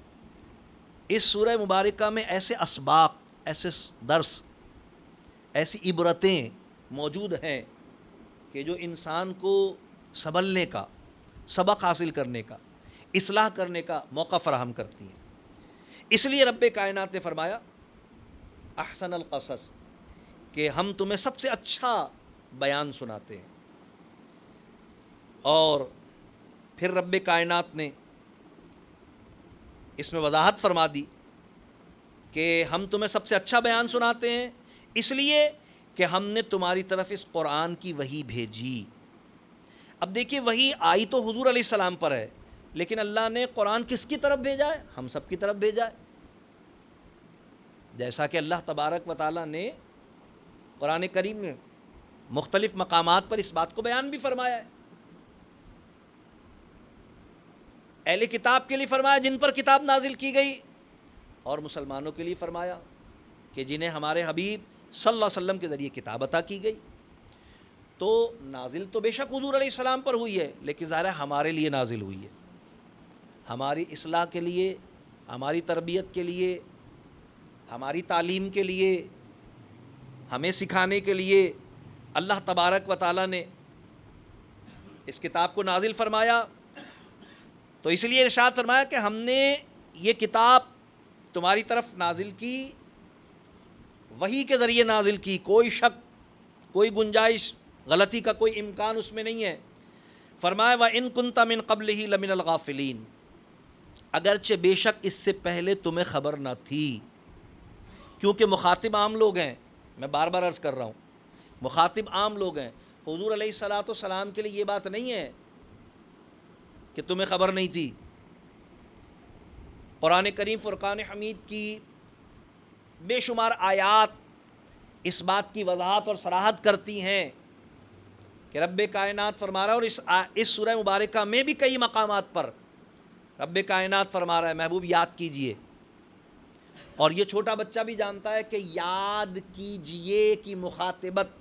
اس سورہ مبارکہ میں ایسے اسباق، ایسے درس، ایسی عبرتیں موجود ہیں کہ جو انسان کو سنبھلنے کا، سبق حاصل کرنے کا، اصلاح کرنے کا موقع فراہم کرتی ہیں۔ اس لیے رب کائنات نے فرمایا احسن القصص کہ ہم تمہیں سب سے اچھا بیان سناتے ہیں، اور پھر رب کائنات نے اس میں وضاحت فرما دی کہ ہم تمہیں سب سے اچھا بیان سناتے ہیں اس لیے کہ ہم نے تمہاری طرف اس قرآن کی وحی بھیجی۔ اب دیکھیے وحی آئی تو حضور علیہ السلام پر ہے، لیکن اللہ نے قرآن کس کی طرف بھیجا ہے؟ ہم سب کی طرف بھیجا ہے۔ جیسا کہ اللہ تبارک و تعالیٰ نے قرآن کریم میں مختلف مقامات پر اس بات کو بیان بھی فرمایا ہے۔ اہل کتاب کے لیے فرمایا جن پر کتاب نازل کی گئی، اور مسلمانوں کے لیے فرمایا کہ جنہیں ہمارے حبیب صلی اللہ علیہ وسلم کے ذریعے کتاب عطا کی گئی۔ تو نازل تو بے شک حضور علیہ السلام پر ہوئی ہے، لیکن ظاہر ہے ہمارے لیے نازل ہوئی ہے، ہماری اصلاح کے لیے، ہماری تربیت کے لیے، ہماری تعلیم کے لیے، ہمیں سکھانے کے لیے اللہ تبارک و تعالیٰ نے اس کتاب کو نازل فرمایا۔ تو اس لیے ارشاد فرمایا کہ ہم نے یہ کتاب تمہاری طرف نازل کی، وحی کے ذریعے نازل کی، کوئی شک، کوئی گنجائش غلطی کا کوئی امکان اس میں نہیں ہے۔ فرمایا وَإِن كُنْتَ مِن قَبْلِهِ لَمِنَ الْغَافِلِينَ، اگرچہ بے شک اس سے پہلے تمہیں خبر نہ تھی، کیونکہ مخاطب عام لوگ ہیں، میں بار بار عرض کر رہا ہوں، مخاطب عام لوگ ہیں۔ حضور علیہ السلام کے لیے یہ بات نہیں ہے کہ تمہیں خبر نہیں تھی۔ قرآن کریم فرقان حمید کی بے شمار آیات اس بات کی وضاحت اور صراحت کرتی ہیں کہ رب کائنات فرما رہا ہے، اور اس سورہ مبارکہ میں بھی کئی مقامات پر رب کائنات فرما رہا ہے محبوب یاد کیجئے، اور یہ چھوٹا بچہ بھی جانتا ہے کہ یاد کیجئے کی مخاطبت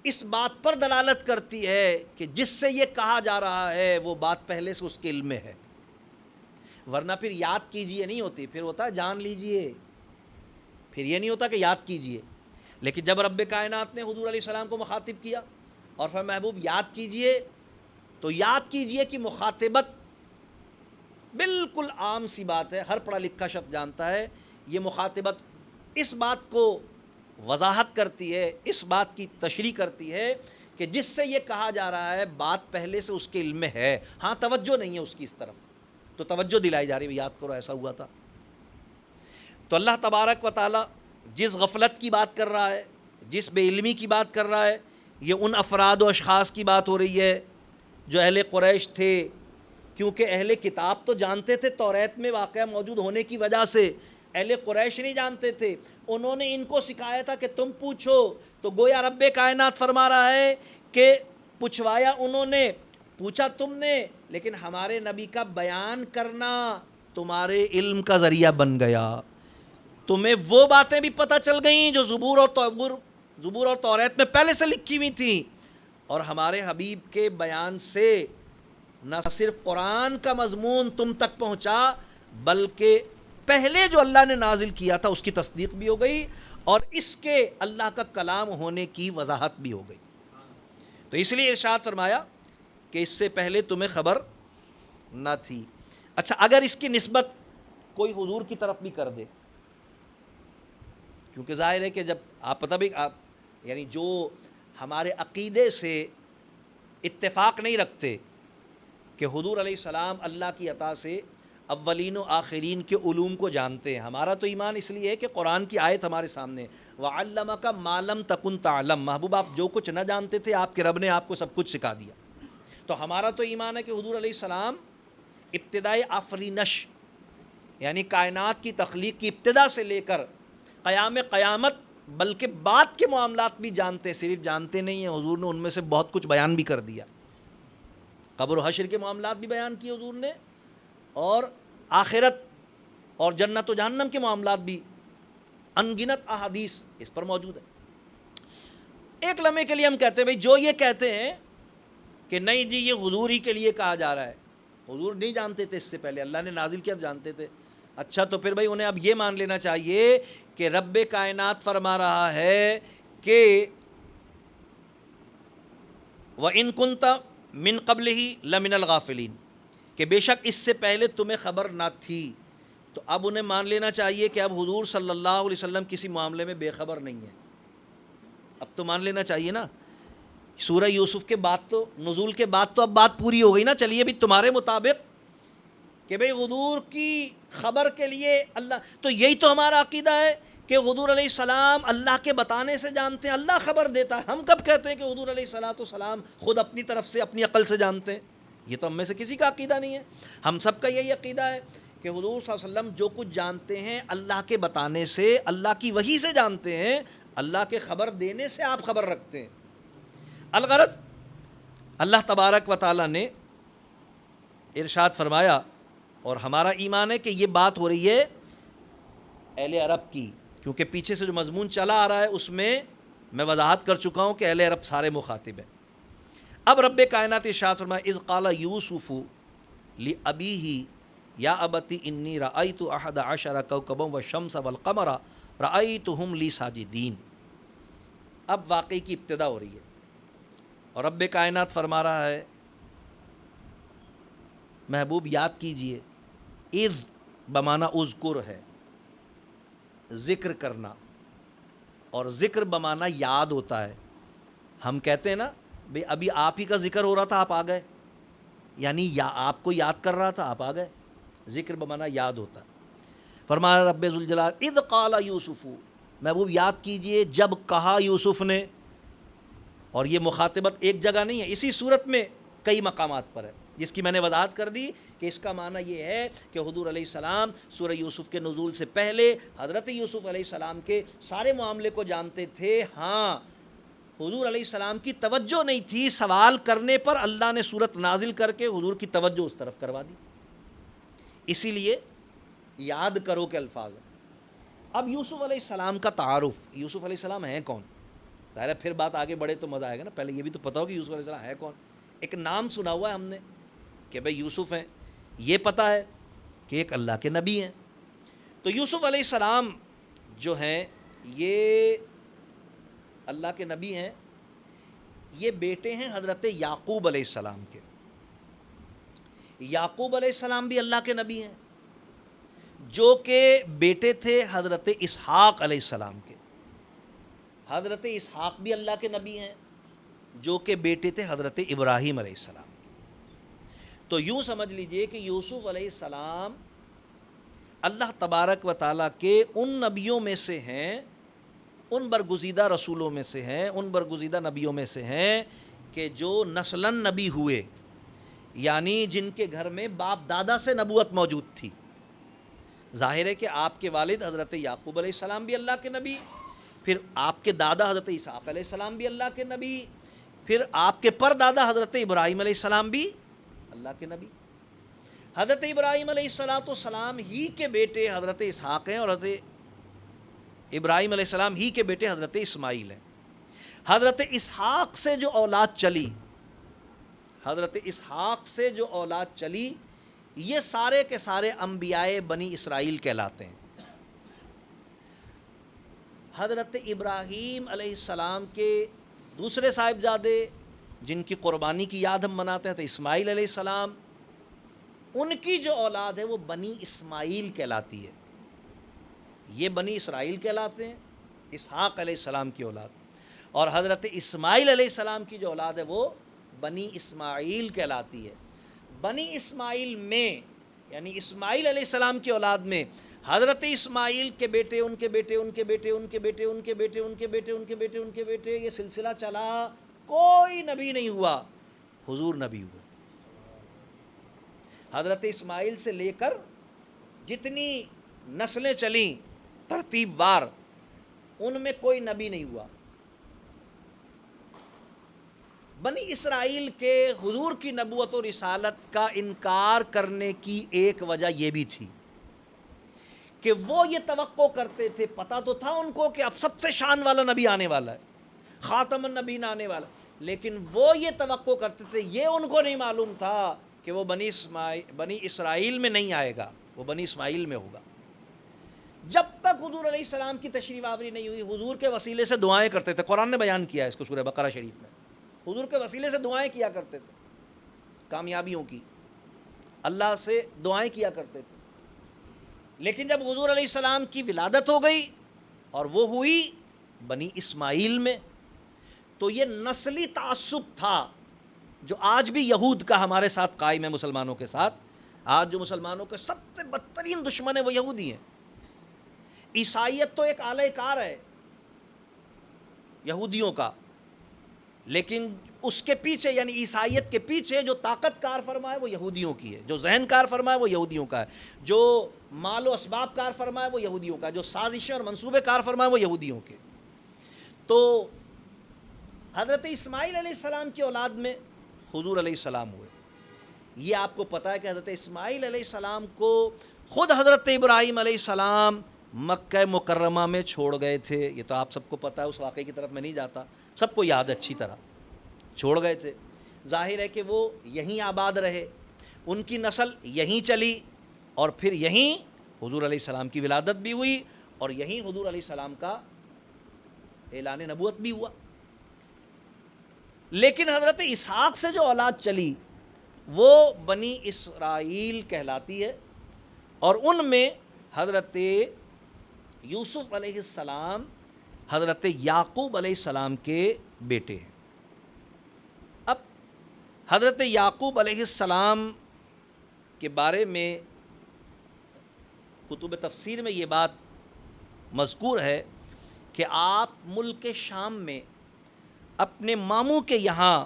اس بات پر دلالت کرتی ہے کہ جس سے یہ کہا جا رہا ہے وہ بات پہلے سے اس کے علم میں ہے، ورنہ پھر یاد کیجئے نہیں ہوتی، پھر ہوتا ہے جان لیجئے، پھر یہ نہیں ہوتا کہ یاد کیجئے۔ لیکن جب رب کائنات نے حضور علیہ السلام کو مخاطب کیا اور فرمایا محبوب یاد کیجئے، تو یاد کیجئے کی مخاطبت بالکل عام سی بات ہے، ہر پڑھا لکھا شخص جانتا ہے۔ یہ مخاطبت اس بات کو وضاحت کرتی ہے، اس بات کی تشریح کرتی ہے کہ جس سے یہ کہا جا رہا ہے بات پہلے سے اس کے علم میں ہے، ہاں توجہ نہیں ہے اس کی اس طرف، تو توجہ دلائی جا رہی ہے، یاد کرو ایسا ہوا تھا۔ تو اللہ تبارک و تعالیٰ جس غفلت کی بات کر رہا ہے، جس بے علمی کی بات کر رہا ہے، یہ ان افراد و اشخاص کی بات ہو رہی ہے جو اہل قریش تھے، کیونکہ اہل کتاب تو جانتے تھے، توریت میں واقعہ موجود ہونے کی وجہ سے اہل قریش نہیں جانتے تھے، انہوں نے ان کو سکھایا تھا کہ تم پوچھو، تو گویا رب کائنات فرما رہا ہے کہ پوچھوایا انہوں نے، پوچھا تم نے، لیکن ہمارے نبی کا بیان کرنا تمہارے علم کا ذریعہ بن گیا، تمہیں وہ باتیں بھی پتہ چل گئیں جو زبور اور توریت میں پہلے سے لکھی ہوئی تھیں، اور ہمارے حبیب کے بیان سے نہ صرف قرآن کا مضمون تم تک پہنچا، بلکہ پہلے جو اللہ نے نازل کیا تھا اس کی تصدیق بھی ہو گئی، اور اس کے اللہ کا کلام ہونے کی وضاحت بھی ہو گئی۔ تو اس لیے ارشاد فرمایا کہ اس سے پہلے تمہیں خبر نہ تھی۔ اچھا، اگر اس کی نسبت کوئی حضور کی طرف بھی کر دے، کیونکہ ظاہر ہے کہ جب آپ پتہ بھی آپ یعنی جو ہمارے عقیدے سے اتفاق نہیں رکھتے کہ حضور علیہ السلام اللہ کی عطا سے اولین و آخرین کے علوم کو جانتے ہیں، ہمارا تو ایمان اس لیے ہے کہ قرآن کی آیت ہمارے سامنے وَعَلَّمَكَ مَا لَمْ تَكُنْ تَعْلَمْ، محبوب آپ جو کچھ نہ جانتے تھے آپ کے رب نے آپ کو سب کچھ سکھا دیا۔ تو ہمارا تو ایمان ہے کہ حضور علیہ السلام ابتدائی آفرینش یعنی کائنات کی تخلیق کی ابتدا سے لے کر قیامت بلکہ بعد کے معاملات بھی جانتے، صرف جانتے نہیں ہیں، حضور نے ان میں سے بہت کچھ بیان بھی کر دیا۔ قبر و حشر کے معاملات بھی بیان کیے حضور نے، اور آخرت اور جنت و جہنم کے معاملات بھی ان گنت احادیث اس پر موجود ہے۔ ایک لمحے کے لیے ہم کہتے ہیں بھئی جو یہ کہتے ہیں کہ نہیں جی یہ حضور ہی کے لیے کہا جا رہا ہے، حضور نہیں جانتے تھے، اس سے پہلے اللہ نے نازل کیا جانتے تھے، اچھا تو پھر بھائی انہیں اب یہ مان لینا چاہیے کہ رب کائنات فرما رہا ہے کہ وَإِن كُنْتَ مِن قَبْلِهِ لَمِنَ الْغَافِلِينَ، کہ بے شک اس سے پہلے تمہیں خبر نہ تھی۔ تو اب انہیں مان لینا چاہیے کہ اب حضور صلی اللہ علیہ وسلم کسی معاملے میں بے خبر نہیں ہے، اب تو مان لینا چاہیے نا۔ سورہ یوسف کے بعد تو نزول کے بعد تو اب بات پوری ہو گئی نا، چلیے بھی تمہارے مطابق کہ بھئی حضور کی خبر کے لیے اللہ، تو یہی تو ہمارا عقیدہ ہے کہ حضور علیہ السلام اللہ کے بتانے سے جانتے ہیں، اللہ خبر دیتا ہے۔ ہم کب کہتے ہیں کہ حضور علیہ السلام خود اپنی طرف سے اپنی عقل سے جانتے ہیں؟ یہ تو ہم میں سے کسی کا عقیدہ نہیں ہے۔ ہم سب کا یہی عقیدہ ہے کہ حضور صلی اللہ علیہ وسلم جو کچھ جانتے ہیں اللہ کے بتانے سے، اللہ کی وحی سے جانتے ہیں، اللہ کے خبر دینے سے آپ خبر رکھتے ہیں۔ الغرض اللہ تبارک و تعالیٰ نے ارشاد فرمایا، اور ہمارا ایمان ہے کہ یہ بات ہو رہی ہے اہل عرب کی، کیونکہ پیچھے سے جو مضمون چلا آ رہا ہے اس میں میں وضاحت کر چکا ہوں کہ اہل عرب سارے مخاطب ہیں۔ اب رب کائنات ارشاد فرمایا اذ قال یوسف لأبیہ یا ابتی انی رأیت احد عشر کوکبا والشمس والقمر رأیتہم لی ساجدین۔ اب واقعی کی ابتدا ہو رہی ہے اور رب کائنات فرما رہا ہے محبوب یاد کیجئے، اذ بمعنی اذکر ہے، ذکر کرنا، اور ذکر بمعنی یاد ہوتا ہے۔ ہم کہتے ہیں نا بھئی ابھی آپ ہی کا ذکر ہو رہا تھا آپ آ گئے، یعنی آپ کو یاد کر رہا تھا آپ آ گئے، ذکر بمعنی یاد ہوتا ہے۔ فرمایا رب ذوالجلال اذ قال یوسف، محبوب یاد کیجئے جب کہا یوسف نے، اور یہ مخاطبت ایک جگہ نہیں ہے، اسی صورت میں کئی مقامات پر ہے، جس کی میں نے وضاحت کر دی کہ اس کا معنی یہ ہے کہ حضور علیہ السلام سورہ یوسف کے نزول سے پہلے حضرت یوسف علیہ السلام کے سارے معاملے کو جانتے تھے۔ ہاں حضور علیہ السلام کی توجہ نہیں تھی، سوال کرنے پر اللہ نے صورت نازل کر کے حضور کی توجہ اس طرف کروا دی، اسی لیے یاد کرو کے الفاظ ہیں۔ اب یوسف علیہ السلام کا تعارف، یوسف علیہ السلام ہیں کون؟ ظاہر ہے پھر بات آگے بڑھے تو مزہ آئے گا نا، پہلے یہ بھی تو پتہ ہو کہ یوسف علیہ السلام ہے کون۔ ایک نام سنا ہوا ہے ہم نے کہ بھئی یوسف ہیں، یہ پتہ ہے کہ ایک اللہ کے نبی ہیں۔ تو یوسف علیہ السلام جو ہیں یہ اللہ کے نبی ہیں، یہ بیٹے ہیں حضرت یعقوب علیہ السلام کے۔ یعقوب علیہ السلام بھی اللہ کے نبی ہیں، جو کہ بیٹے تھے حضرت اسحاق علیہ السلام کے۔ حضرت اسحاق بھی اللہ کے نبی ہیں، جو کہ بیٹے تھے حضرت ابراہیم علیہ السلام کے۔ تو یوں سمجھ لیجئے کہ یوسف علیہ السلام اللہ تبارک و تعالیٰ کے ان نبیوں میں سے ہیں، ان برگزیدہ رسولوں میں سے ہیں، ان برگزیدہ نبیوں میں سے ہیں کہ جو نسلاً نبی ہوئے، یعنی جن کے گھر میں باپ دادا سے نبوت موجود تھی۔ ظاہر ہے کہ آپ کے والد حضرت یعقوب علیہ السلام بھی اللہ کے نبی، پھر آپ کے دادا حضرت اسحاق علیہ السلام بھی اللہ کے نبی، پھر آپ کے پردادا حضرت ابراہیم علیہ السلام بھی اللہ کے نبی۔ حضرت ابراہیم علیہ السلام ہی کے بیٹے حضرت اسحاق ہیں، اور حضرت ابراہیم علیہ السلام ہی کے بیٹے حضرت اسماعیل ہیں۔ حضرت اسحاق سے جو اولاد چلی، حضرت اسحاق سے جو اولاد چلی، یہ سارے کے سارے انبیاء بنی اسرائیل کہلاتے ہیں۔ حضرت ابراہیم علیہ السلام کے دوسرے صاحبزادے جن کی قربانی کی یاد ہم مناتے ہیں تو اسماعیل علیہ السلام، ان کی جو اولاد ہے وہ بنی اسماعیل کہلاتی ہے، یہ بنی اسرائیل کہلاتے ہیں، اسحاق علیہ السلام کی اولاد، اور حضرت اسماعیل علیہ السلام کی جو اولاد ہے وہ بنی اسماعیل کہلاتی ہے۔ بنی اسماعیل میں یعنی اسماعیل علیہ السلام کی اولاد میں حضرت اسماعیل کے بیٹے، ان کے بیٹے، ان کے بیٹے، ان کے بیٹے، ان کے بیٹے، ان کے بیٹے، ان کے بیٹے، ان کے بیٹے، یہ سلسلہ چلا، کوئی نبی نہیں ہوا، حضور نبی ہوئے۔ حضرت اسماعیل سے لے کر جتنی نسلیں چلیں ترتیب وار، ان میں کوئی نبی نہیں ہوا۔ بنی اسرائیل کے حضور کی نبوت و رسالت کا انکار کرنے کی ایک وجہ یہ بھی تھی کہ وہ یہ توقع کرتے تھے، پتہ تو تھا ان کو کہ اب سب سے شان والا نبی آنے والا ہے، خاتم النبیین آنے والا، لیکن وہ یہ توقع کرتے تھے، یہ ان کو نہیں معلوم تھا کہ وہ بنی اسرائیل میں نہیں آئے گا، وہ بنی اسماعیل میں ہوگا۔ جب تک حضور علیہ السلام کی تشریف آوری نہیں ہوئی، حضور کے وسیلے سے دعائیں کرتے تھے، قرآن نے بیان کیا ہے اس کو سورہ بقرہ شریف میں، حضور کے وسیلے سے دعائیں کیا کرتے تھے، کامیابیوں کی اللہ سے دعائیں کیا کرتے تھے۔ لیکن جب حضور علیہ السلام کی ولادت ہو گئی اور وہ ہوئی بنی اسماعیل میں، تو یہ نسلی تعصب تھا جو آج بھی یہود کا ہمارے ساتھ قائم ہے، مسلمانوں کے ساتھ۔ آج جو مسلمانوں کے سب سے بدترین دشمن ہے وہ یہودی ہیں۔ عیسائیت تو ایک اعلی کار ہے یہودیوں کا، لیکن اس کے پیچھے یعنی عیسائیت کے پیچھے جو طاقت کار فرما ہے وہ یہودیوں کی ہے، جو ذہن کار فرما ہے وہ یہودیوں کا ہے، جو مال و اسباب کار فرما ہے وہ یہودیوں کا ہے، جو سازشیں اور منصوبے کار فرما ہے وہ یہودیوں کے۔ تو حضرت اسماعیل علیہ السلام کی اولاد میں حضور علیہ السلام ہوئے۔ یہ آپ کو پتہ ہے کہ حضرت اسماعیل علیہ السلام کو خود حضرت ابراہیم علیہ السلام مکہ مکرمہ میں چھوڑ گئے تھے، یہ تو آپ سب کو پتہ ہے، اس واقعے کی طرف میں نہیں جاتا، سب کو یاد ہے اچھی طرح، چھوڑ گئے تھے۔ ظاہر ہے کہ وہ یہیں آباد رہے، ان کی نسل یہیں چلی، اور پھر یہیں حضور علیہ السلام کی ولادت بھی ہوئی، اور یہیں حضور علیہ السلام کا اعلان نبوت بھی ہوا۔ لیکن حضرت اسحاق سے جو اولاد چلی وہ بنی اسرائیل کہلاتی ہے، اور ان میں حضرت یوسف علیہ السلام حضرت یعقوب علیہ السلام کے بیٹے ہیں۔ اب حضرت یعقوب علیہ السلام کے بارے میں کتب تفسیر میں یہ بات مذکور ہے کہ آپ ملک شام میں اپنے ماموں کے یہاں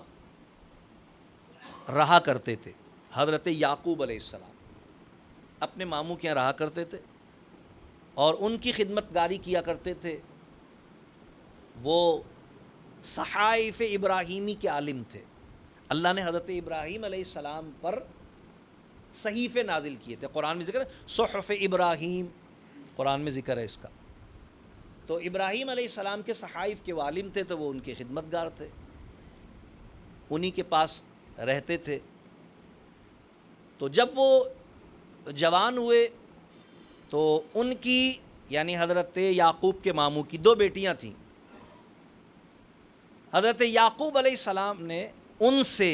رہا کرتے تھے۔ حضرت یعقوب علیہ السلام اپنے ماموں کے یہاں رہا کرتے تھے اور ان کی خدمت گاری کیا کرتے تھے۔ وہ صحائف ابراہیمی کے عالم تھے۔ اللہ نے حضرت ابراہیم علیہ السلام پر صحیفے نازل کیے تھے، قرآن میں ذکر ہے صحف ابراہیم، قرآن میں ذکر ہے اس کا۔ تو ابراہیم علیہ السلام کے صحائف کے وہ عالم تھے، تو وہ ان کے خدمت گار تھے، انہی کے پاس رہتے تھے۔ تو جب وہ جوان ہوئے تو ان کی یعنی حضرت یعقوب کے ماموں کی 2 بیٹیاں تھیں۔ حضرت یعقوب علیہ السلام نے ان سے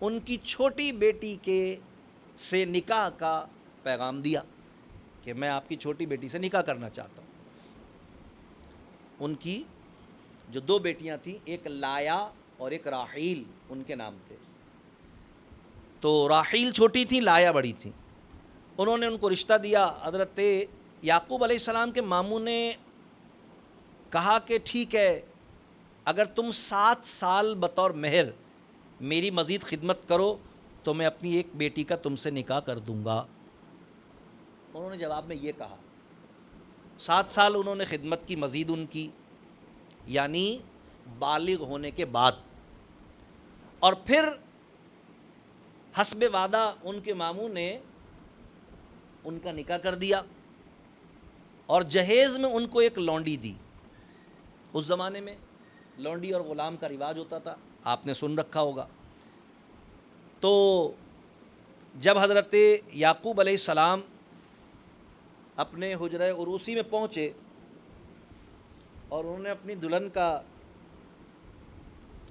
ان کی چھوٹی بیٹی سے نکاح کا پیغام دیا کہ میں آپ کی چھوٹی بیٹی سے نکاح کرنا چاہتا ہوں۔ ان کی جو 2 بیٹیاں تھیں، ایک لایا اور ایک راحیل ان کے نام تھے۔ تو راحیل چھوٹی تھی، لایا بڑی تھی۔ انہوں نے ان کو رشتہ دیا۔ حضرت یعقوب علیہ السلام کے ماموں نے کہا کہ ٹھیک ہے، اگر تم 7 سال بطور مہر میری مزید خدمت کرو تو میں اپنی ایک بیٹی کا تم سے نکاح کر دوں گا۔ انہوں نے جواب میں یہ کہا۔ 7 سال انہوں نے خدمت کی مزید ان کی، یعنی بالغ ہونے کے بعد، اور پھر حسب وعدہ ان کے ماموں نے ان کا نکاح کر دیا، اور جہیز میں ان کو ایک لونڈی دی۔ اس زمانے میں لونڈی اور غلام کا رواج ہوتا تھا، آپ نے سن رکھا ہوگا۔ تو جب حضرت یعقوب علیہ السلام اپنے حجرہ عروسی میں پہنچے اور انہوں نے اپنی دلہن کا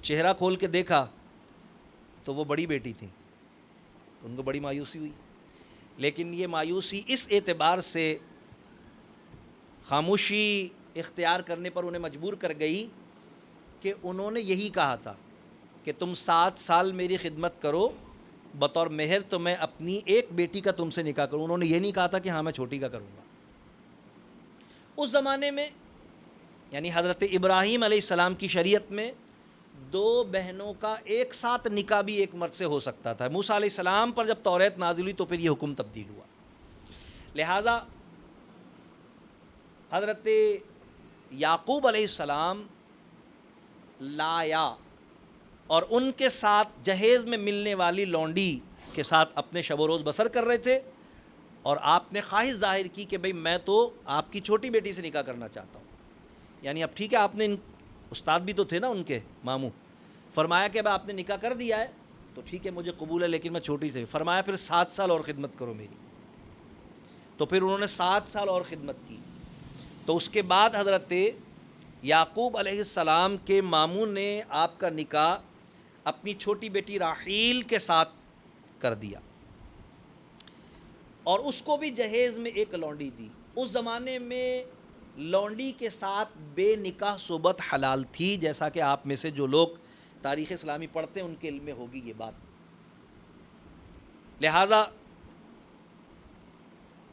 چہرہ کھول کے دیکھا تو وہ بڑی بیٹی تھی، تو ان کو بڑی مایوسی ہوئی۔ لیکن یہ مایوسی اس اعتبار سے خاموشی اختیار کرنے پر انہیں مجبور کر گئی کہ انہوں نے یہی کہا تھا کہ تم 7 سال میری خدمت کرو، بطور مہر تو میں اپنی ایک بیٹی کا تم سے نکاح کروں۔ انہوں نے یہ نہیں کہا تھا کہ ہاں میں چھوٹی کا کروں گا۔ اس زمانے میں یعنی حضرت ابراہیم علیہ السلام کی شریعت میں 2 بہنوں کا ایک ساتھ نکاح بھی ایک مرد سے ہو سکتا تھا۔ موسیٰ علیہ السلام پر جب توریت نازل ہوئی تو پھر یہ حکم تبدیل ہوا۔ لہٰذا حضرت یعقوب علیہ السلام لایا اور ان کے ساتھ جہیز میں ملنے والی لونڈی کے ساتھ اپنے شب و روز بسر کر رہے تھے، اور آپ نے خواہش ظاہر کی کہ بھئی میں تو آپ کی چھوٹی بیٹی سے نکاح کرنا چاہتا ہوں۔ یعنی اب ٹھیک ہے، آپ نے استاد بھی تو تھے نا ان کے ماموں، فرمایا کہ اب آپ نے نکاح کر دیا ہے تو ٹھیک ہے مجھے قبول ہے، لیکن میں چھوٹی سے۔ فرمایا پھر 7 سال اور خدمت کرو میری۔ تو پھر انہوں نے 7 سال اور خدمت کی۔ تو اس کے بعد حضرت یعقوب علیہ السلام کے ماموں نے آپ کا نکاح اپنی چھوٹی بیٹی راحیل کے ساتھ کر دیا، اور اس کو بھی جہیز میں ایک لونڈی دی۔ اس زمانے میں لونڈی کے ساتھ بے نکاح صحبت حلال تھی، جیسا کہ آپ میں سے جو لوگ تاریخ اسلامی پڑھتے ہیں ان کے علم میں ہوگی یہ بات۔ لہذا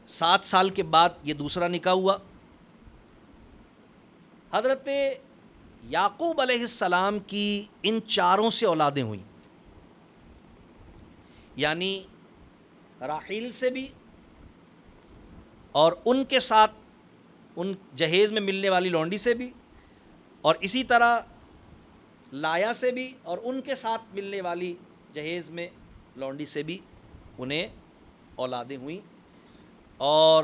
7 سال کے بعد یہ دوسرا نکاح ہوا۔ حضرت یعقوب علیہ السلام کی ان چاروں سے اولادیں ہوئیں، یعنی راحیل سے بھی، اور ان کے ساتھ ان جہیز میں ملنے والی لونڈی سے بھی، اور اسی طرح لایا سے بھی، اور ان کے ساتھ ملنے والی جہیز میں لونڈی سے بھی انہیں اولادیں ہوئیں۔ اور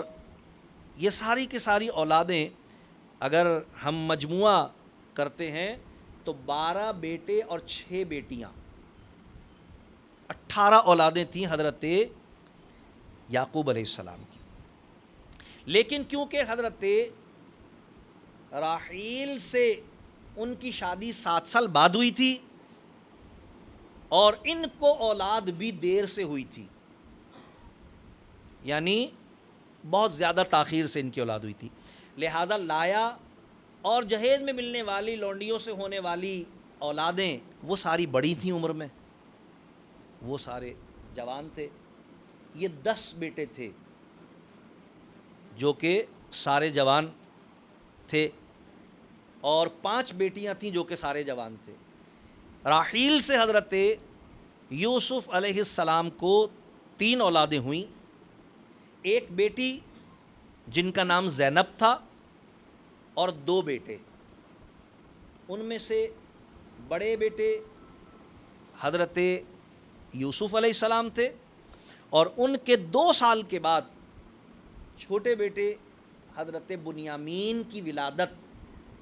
یہ ساری کی ساری اولادیں اگر ہم مجموعہ کرتے ہیں تو 12 بیٹے اور 6 بیٹیاں، 18 اولادیں تھیں حضرت یعقوب علیہ السلام کی۔ لیکن کیونکہ حضرت راحیل سے ان کی شادی 7 سال بعد ہوئی تھی، اور ان کو اولاد بھی دیر سے ہوئی تھی، یعنی بہت زیادہ تاخیر سے ان کی اولاد ہوئی تھی، لہذا لایا اور جہیز میں ملنے والی لونڈیوں سے ہونے والی اولادیں وہ ساری بڑی تھیں عمر میں، وہ سارے جوان تھے۔ یہ 10 بیٹے تھے جو کہ سارے جوان تھے، اور 5 بیٹیاں تھیں جو کہ سارے جوان تھے۔ راحیل سے حضرت یوسف علیہ السلام کو 3 اولادیں ہوئیں، ایک بیٹی جن کا نام زینب تھا، اور 2 بیٹے۔ ان میں سے بڑے بیٹے حضرت یوسف علیہ السلام تھے، اور ان کے 2 سال کے بعد چھوٹے بیٹے حضرت بنیامین کی ولادت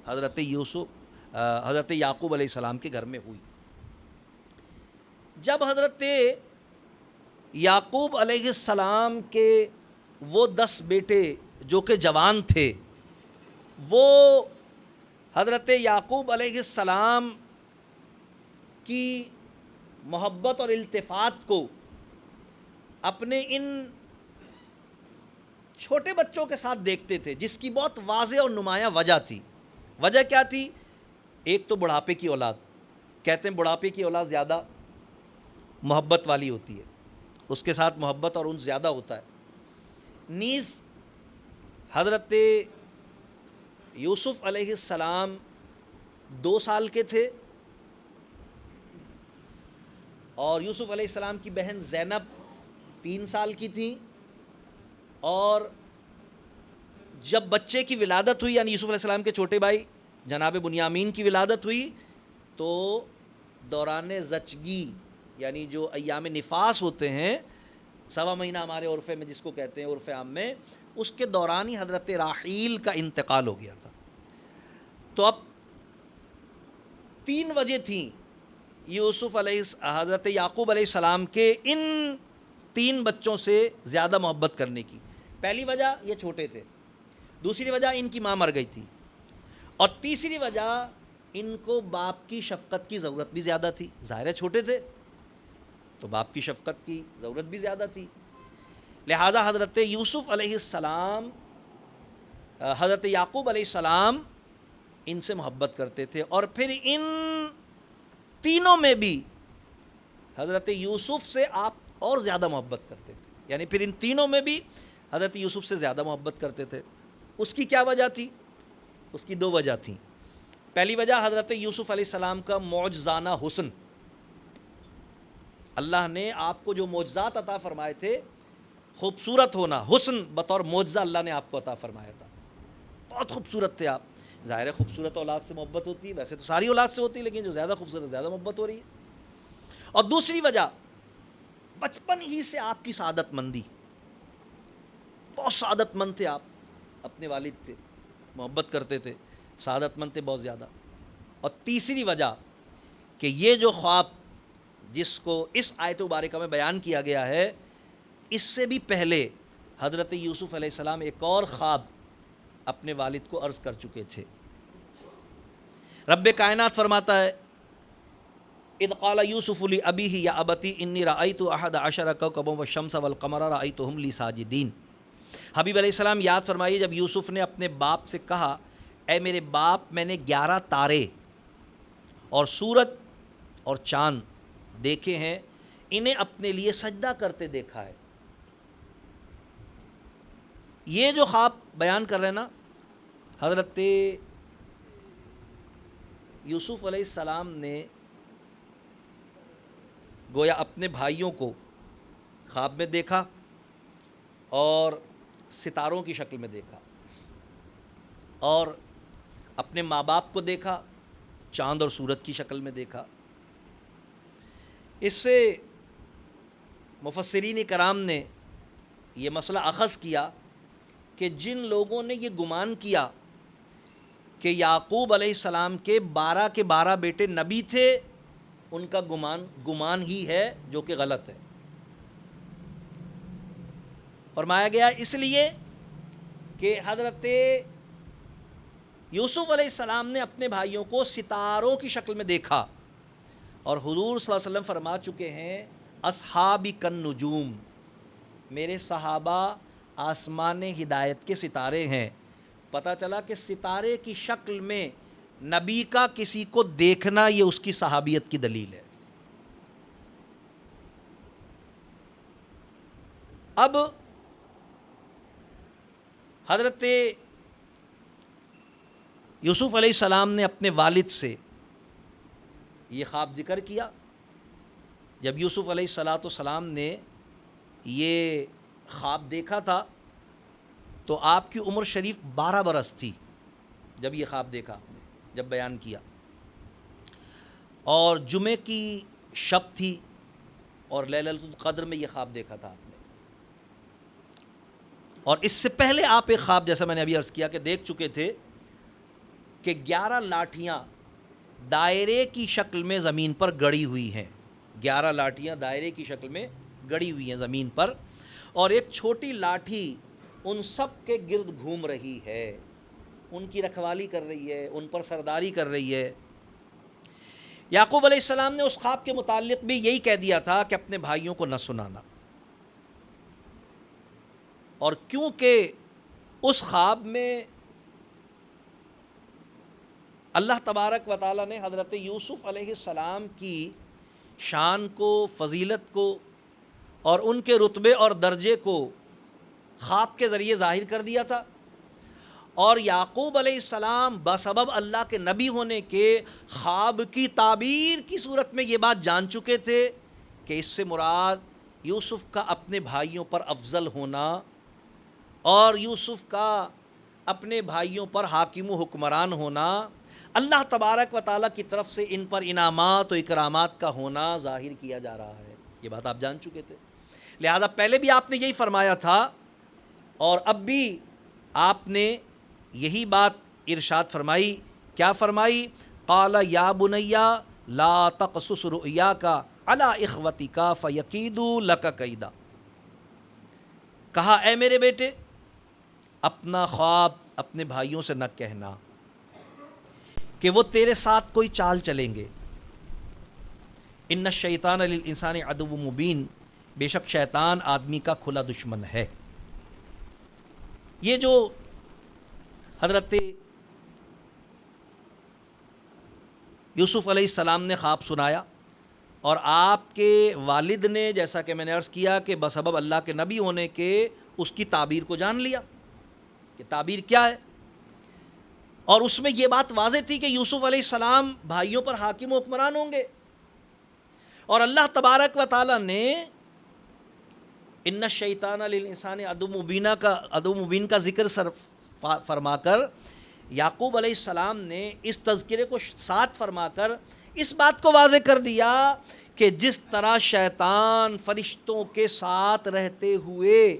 حضرت یعقوب علیہ السلام کے گھر میں ہوئی۔ جب حضرت یعقوب علیہ السلام کے وہ 10 بیٹے جو کہ جوان تھے، وہ حضرت یعقوب علیہ السلام کی محبت اور التفات کو اپنے ان چھوٹے بچوں کے ساتھ دیکھتے تھے، جس کی بہت واضح اور نمایاں وجہ تھی۔ وجہ کیا تھی؟ ایک تو بڑھاپے کی اولاد، کہتے ہیں بڑھاپے کی اولاد زیادہ محبت والی ہوتی ہے، اس کے ساتھ محبت اور انس زیادہ ہوتا ہے۔ نیز حضرت یوسف علیہ السلام 2 سال کے تھے، اور یوسف علیہ السلام کی بہن زینب 3 سال کی تھیں، اور جب بچے کی ولادت ہوئی یعنی یوسف علیہ السلام کے چھوٹے بھائی جناب بنیامین کی ولادت ہوئی، تو دوران زچگی یعنی جو ایام نفاس ہوتے ہیں، 1.25 مہینہ ہمارے عرف میں جس کو کہتے ہیں عرف عام میں، اس کے دوران ہی حضرت راحیل کا انتقال ہو گیا تھا۔ تو اب 3 وجہ تھیں حضرت یعقوب علیہ السلام کے ان 3 بچوں سے زیادہ محبت کرنے کی۔ پہلی وجہ یہ چھوٹے تھے، دوسری وجہ ان کی ماں مر گئی تھی، اور تیسری وجہ ان کو باپ کی شفقت کی ضرورت بھی زیادہ تھی۔ ظاہر ہے چھوٹے تھے تو باپ کی شفقت کی ضرورت بھی زیادہ تھی، لہذا حضرت یوسف علیہ السلام حضرت یعقوب علیہ السلام ان سے محبت کرتے تھے، اور پھر ان تینوں میں بھی حضرت یوسف سے آپ اور زیادہ محبت کرتے تھے، یعنی پھر ان تینوں میں بھی حضرت یوسف سے زیادہ محبت کرتے تھے۔ اس کی کیا وجہ تھی؟ اس کی دو وجہ تھیں۔ پہلی وجہ حضرت یوسف علیہ السلام کا معجزانہ حسن، اللہ نے آپ کو جو معجزات عطا فرمائے تھے، خوبصورت ہونا، حسن بطور معجزہ اللہ نے آپ کو عطا فرمایا تھا، بہت خوبصورت تھے آپ۔ ظاہر ہے خوبصورت اولاد سے محبت ہوتی ہے، ویسے تو ساری اولاد سے ہوتی ہے، لیکن جو زیادہ خوبصورت زیادہ محبت ہو رہی ہے۔ اور دوسری وجہ، بچپن ہی سے آپ کی سعادت مندی، بہت سعادت مند تھے آپ، اپنے والد تھے، محبت کرتے تھے، سعادت مند تھے بہت زیادہ۔ اور تیسری وجہ کہ یہ جو خواب جس کو اس آیت مبارکہ میں بیان کیا گیا ہے، اس سے بھی پہلے حضرت یوسف علیہ السلام ایک اور خواب اپنے والد کو عرض کر چکے تھے۔ رب کائنات فرماتا ہے، اذ قال یوسف لابیہ یا ابتی انی رأیت احد عشر کوکبا والشمس والقمر رأیتہم لی ساجدین۔ حبیب علیہ السلام یاد فرمائیے، جب یوسف نے اپنے باپ سے کہا، اے میرے باپ، میں نے 11 تارے اور سورج اور چاند دیکھے ہیں، انہیں اپنے لیے سجدہ کرتے دیکھا ہے۔ یہ جو خواب بیان کر رہے ہیں نا، حضرت یوسف علیہ السلام نے گویا اپنے بھائیوں کو خواب میں دیکھا اور ستاروں کی شکل میں دیکھا، اور اپنے ماں باپ کو دیکھا چاند اور سورج کی شکل میں دیکھا۔ اس سے مفسرین کرام نے یہ مسئلہ اخذ کیا کہ جن لوگوں نے یہ گمان کیا کہ یعقوب علیہ السلام کے 12 بیٹے نبی تھے، ان کا گمان ہی ہے جو کہ غلط ہے۔ فرمایا گیا اس لیے کہ حضرت یوسف علیہ السلام نے اپنے بھائیوں کو ستاروں کی شکل میں دیکھا، اور حضور صلی اللہ علیہ وسلم فرما چکے ہیں، اصحابی کن نجوم، میرے صحابہ آسمان ہدایت کے ستارے ہیں۔ پتہ چلا کہ ستارے کی شکل میں نبی کا کسی کو دیکھنا، یہ اس کی صحابیت کی دلیل ہے۔ اب حضرت یوسف علیہ السلام نے اپنے والد سے یہ خواب ذکر کیا۔ جب یوسف علیہ السلام نے یہ خواب دیکھا تھا تو آپ کی عمر شریف 12 برس تھی جب یہ خواب دیکھا آپ نے، جب بیان کیا، اور جمعے کی شب تھی اور لیلۃ القدر میں یہ خواب دیکھا تھا آپ نے۔ اور اس سے پہلے آپ ایک خواب، جیسا میں نے ابھی عرض کیا، کہ دیکھ چکے تھے کہ 11 لاٹھیاں دائرے کی شکل میں زمین پر گڑی ہوئی ہیں، 11 لاٹھیاں دائرے کی شکل میں گڑی ہوئی ہیں زمین پر، اور ایک چھوٹی لاٹھی ان سب کے گرد گھوم رہی ہے، ان کی رکھوالی کر رہی ہے، ان پر سرداری کر رہی ہے۔ یعقوب علیہ السلام نے اس خواب کے متعلق بھی یہی کہہ دیا تھا کہ اپنے بھائیوں کو نہ سنانا، اور کیونکہ اس خواب میں اللہ تبارک و تعالیٰ نے حضرت یوسف علیہ السلام کی شان کو، فضیلت کو اور ان کے رتبے اور درجے کو خواب کے ذریعے ظاہر کر دیا تھا، اور یعقوب علیہ السلام بسبب اللہ کے نبی ہونے کے خواب کی تعبیر کی صورت میں یہ بات جان چکے تھے کہ اس سے مراد یوسف کا اپنے بھائیوں پر افضل ہونا، اور یوسف کا اپنے بھائیوں پر حاکم و حکمران ہونا، اللہ تبارک و تعالیٰ کی طرف سے ان پر انعامات و اکرامات کا ہونا ظاہر کیا جا رہا ہے۔ یہ بات آپ جان چکے تھے، لہذا پہلے بھی آپ نے یہی فرمایا تھا، اور اب بھی آپ نے یہی بات ارشاد فرمائی۔ کیا فرمائی؟ قال یا بنی لا تقصص رؤیاک علی اخوتک فیکیدوا لک کیدا، کہا اے میرے بیٹے، اپنا خواب اپنے بھائیوں سے نہ کہنا کہ وہ تیرے ساتھ کوئی چال چلیں گے۔ ان الشیطان للانسان عدو مبین، بے شک شیطان آدمی کا کھلا دشمن ہے۔ یہ جو حضرت یوسف علیہ السلام نے خواب سنایا، اور آپ کے والد نے، جیسا کہ میں نے عرض کیا کہ بسبب اللہ کے نبی ہونے کے، اس کی تعبیر کو جان لیا کہ تعبیر کیا ہے، اور اس میں یہ بات واضح تھی کہ یوسف علیہ السلام بھائیوں پر حاکم و حکمران ہوں گے، اور اللہ تبارک و تعالیٰ نے ان الشیطان للانسان عدو مبین کا ذکر فرما کر، یعقوب علیہ السلام نے اس تذکرے کو ساتھ فرما کر اس بات کو واضح کر دیا کہ جس طرح شیطان فرشتوں کے ساتھ رہتے ہوئے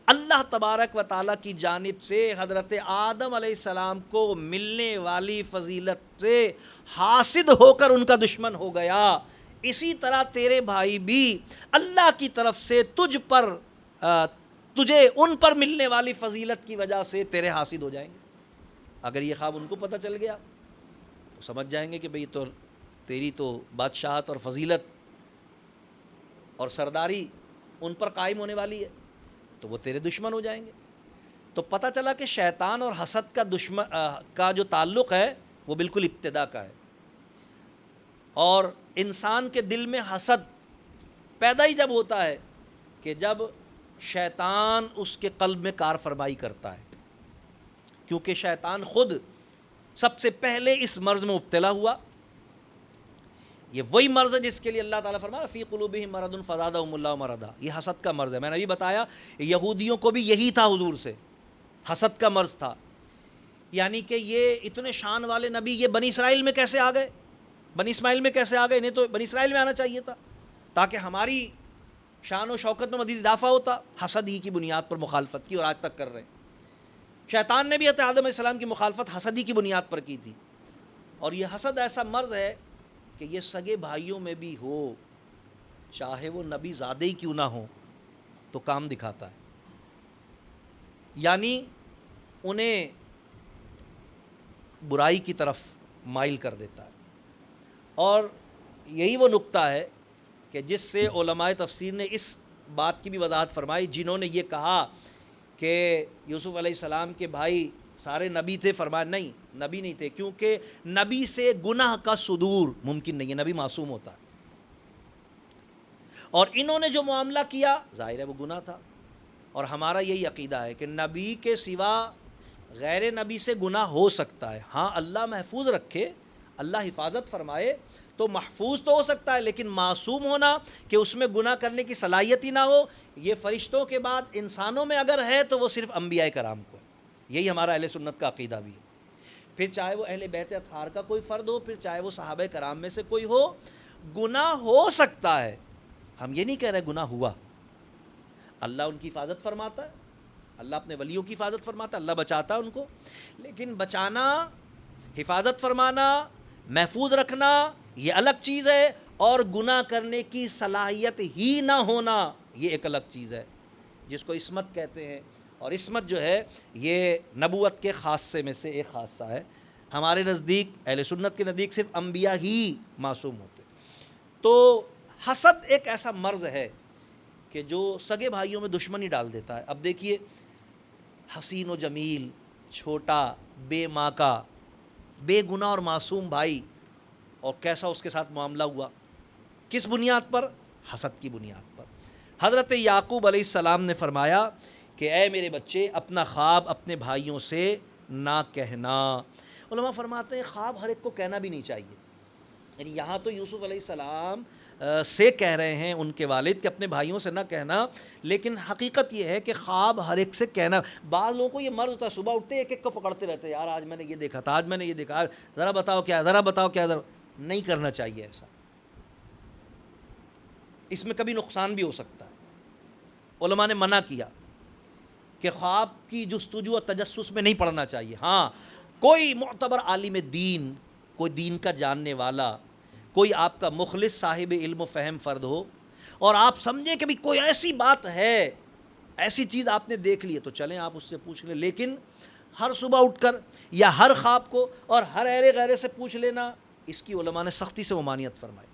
اللہ تبارک و تعالیٰ کی جانب سے حضرت آدم علیہ السلام کو ملنے والی فضیلت سے حاسد ہو کر ان کا دشمن ہو گیا، اسی طرح تیرے بھائی بھی اللہ کی طرف سے تجھے ان پر ملنے والی فضیلت کی وجہ سے تیرے حاسد ہو جائیں گے۔ اگر یہ خواب ان کو پتہ چل گیا تو سمجھ جائیں گے کہ بھئی تو تیری تو بادشاہت اور فضیلت اور سرداری ان پر قائم ہونے والی ہے، تو وہ تیرے دشمن ہو جائیں گے۔ تو پتہ چلا کہ شیطان اور حسد کا جو تعلق ہے وہ بالکل ابتدا کا ہے، اور انسان کے دل میں حسد پیدا ہی جب ہوتا ہے کہ جب شیطان اس کے قلب میں کار فرمائی کرتا ہے، کیونکہ شیطان خود سب سے پہلے اس مرض میں مبتلا ہوا۔ یہ وہی مرض ہے جس کے لیے اللہ تعالیٰ فرمایا فی قلوبہم مرض فزادہم اللہ مرضا، یہ حسد کا مرض ہے۔ میں نے ابھی بتایا یہودیوں کو بھی یہی تھا، حضور سے حسد کا مرض تھا، یعنی کہ یہ اتنے شان والے نبی یہ بنی اسرائیل میں کیسے آ گئے، بنی اسماعیل میں کیسے آ گئے، انہیں تو بنی اسرائیل میں آنا چاہیے تھا تاکہ ہماری شان و شوکت میں مزید اضافہ ہوتا۔ حسد ہی کی بنیاد پر مخالفت کی، اور آج تک کر رہے ہیں۔ شیطان نے بھی حضرت آدم علیہ السلام کی مخالفت حسد ہی کی بنیاد پر کی تھی، اور یہ حسد ایسا مرض ہے کہ یہ سگے بھائیوں میں بھی ہو، چاہے وہ نبی زادے ہی کیوں نہ ہو، تو کام دکھاتا ہے، یعنی انہیں برائی کی طرف مائل کر دیتا ہے۔ اور یہی وہ نقطہ ہے کہ جس سے علماء تفسیر نے اس بات کی بھی وضاحت فرمائی، جنہوں نے یہ کہا کہ یوسف علیہ السلام کے بھائی سارے نبی تھے، فرمایا نہیں، نبی نہیں تھے، کیونکہ نبی سے گناہ کا صدور ممکن نہیں ہے، نبی معصوم ہوتا ہے، اور انہوں نے جو معاملہ کیا ظاہر ہے وہ گناہ تھا۔ اور ہمارا یہی عقیدہ ہے کہ نبی کے سوا غیر نبی سے گناہ ہو سکتا ہے، ہاں اللہ محفوظ رکھے، اللہ حفاظت فرمائے تو محفوظ تو ہو سکتا ہے، لیکن معصوم ہونا کہ اس میں گناہ کرنے کی صلاحیت ہی نہ ہو، یہ فرشتوں کے بعد انسانوں میں اگر ہے تو وہ صرف انبیاء کرام کو ہے۔ یہی ہمارا اہل سنت کا عقیدہ بھی ہے، پھر چاہے وہ اہل بیت اطہار کا کوئی فرد ہو، پھر چاہے وہ صحابہ کرام میں سے کوئی ہو، گناہ ہو سکتا ہے، ہم یہ نہیں کہہ رہے گناہ ہوا، اللہ ان کی حفاظت فرماتا ہے، اللہ اپنے ولیوں کی حفاظت فرماتا ہے، اللہ بچاتا ہے ان کو، لیکن بچانا، حفاظت فرمانا، محفوظ رکھنا یہ الگ چیز ہے، اور گناہ کرنے کی صلاحیت ہی نہ ہونا یہ ایک الگ چیز ہے، جس کو عصمت کہتے ہیں۔ اور عصمت جو ہے یہ نبوت کے خاصے میں سے ایک خاصہ ہے، ہمارے نزدیک اہل سنت کے نزدیک صرف انبیاء ہی معصوم ہوتے۔ تو حسد ایک ایسا مرض ہے کہ جو سگے بھائیوں میں دشمنی ڈال دیتا ہے۔ اب دیکھیے حسین و جمیل، چھوٹا، بے ماں کا، بے گناہ اور معصوم بھائی، اور کیسا اس کے ساتھ معاملہ ہوا، کس بنیاد پر؟ حسد کی بنیاد پر۔ حضرت یعقوب علیہ السلام نے فرمایا کہ اے میرے بچے، اپنا خواب اپنے بھائیوں سے نہ کہنا۔ علماء فرماتے ہیں خواب ہر ایک کو کہنا بھی نہیں چاہیے، یعنی یہاں تو یوسف علیہ السلام سے کہہ رہے ہیں ان کے والد کہ اپنے بھائیوں سے نہ کہنا، لیکن حقیقت یہ ہے کہ خواب ہر ایک سے کہنا۔ بعض لوگوں کو یہ مرض ہوتا ہے، صبح اٹھتے ایک ایک کو پکڑتے رہتے، یار آج میں نے یہ دیکھا تھا، آج میں نے یہ دیکھا، ذرا بتاؤ کیا، ذرا بتاؤ کیا، ذرا نہیں کرنا چاہیے ایسا، اس میں کبھی نقصان بھی ہو سکتا ہے۔ علماء نے منع کیا کہ خواب کی جستجو اور تجسس میں نہیں پڑھنا چاہیے۔ ہاں کوئی معتبر عالم دین، کوئی دین کا جاننے والا، کوئی آپ کا مخلص صاحب علم و فہم فرد ہو، اور آپ سمجھیں کہ بھی کوئی ایسی بات ہے، ایسی چیز آپ نے دیکھ لی ہے، تو چلیں آپ اس سے پوچھ لیں، لیکن ہر صبح اٹھ کر یا ہر خواب کو اور ہر ایرے غیرے سے پوچھ لینا، اس کی علماء نے سختی سے ممانعت فرمائی،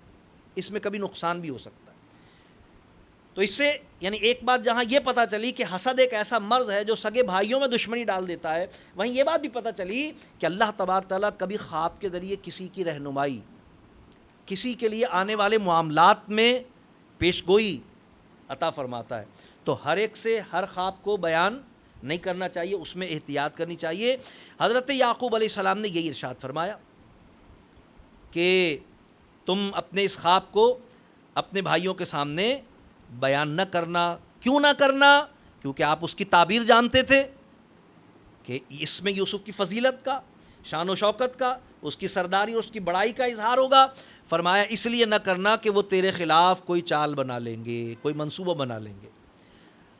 اس میں کبھی نقصان بھی ہو سکتا ہے۔ تو اس سے یعنی ایک بات جہاں یہ پتہ چلی کہ حسد ایک ایسا مرض ہے جو سگے بھائیوں میں دشمنی ڈال دیتا ہے، وہیں یہ بات بھی پتہ چلی کہ اللہ تبارک تعالیٰ کبھی خواب کے ذریعے کسی کی رہنمائی کسی کے لیے آنے والے معاملات میں پیش گوئی عطا فرماتا ہے. تو ہر ایک سے ہر خواب کو بیان نہیں کرنا چاہیے، اس میں احتیاط کرنی چاہیے. حضرت یعقوب علیہ السلام نے یہی ارشاد فرمایا کہ تم اپنے اس خواب کو اپنے بھائیوں کے سامنے بیان نہ کرنا. کیوں نہ کرنا؟ کیونکہ آپ اس کی تعبیر جانتے تھے کہ اس میں یوسف کی فضیلت کا، شان و شوکت کا، اس کی سرداری اور اس کی بڑائی کا اظہار ہوگا. فرمایا اس لیے نہ کرنا کہ وہ تیرے خلاف کوئی چال بنا لیں گے، کوئی منصوبہ بنا لیں گے.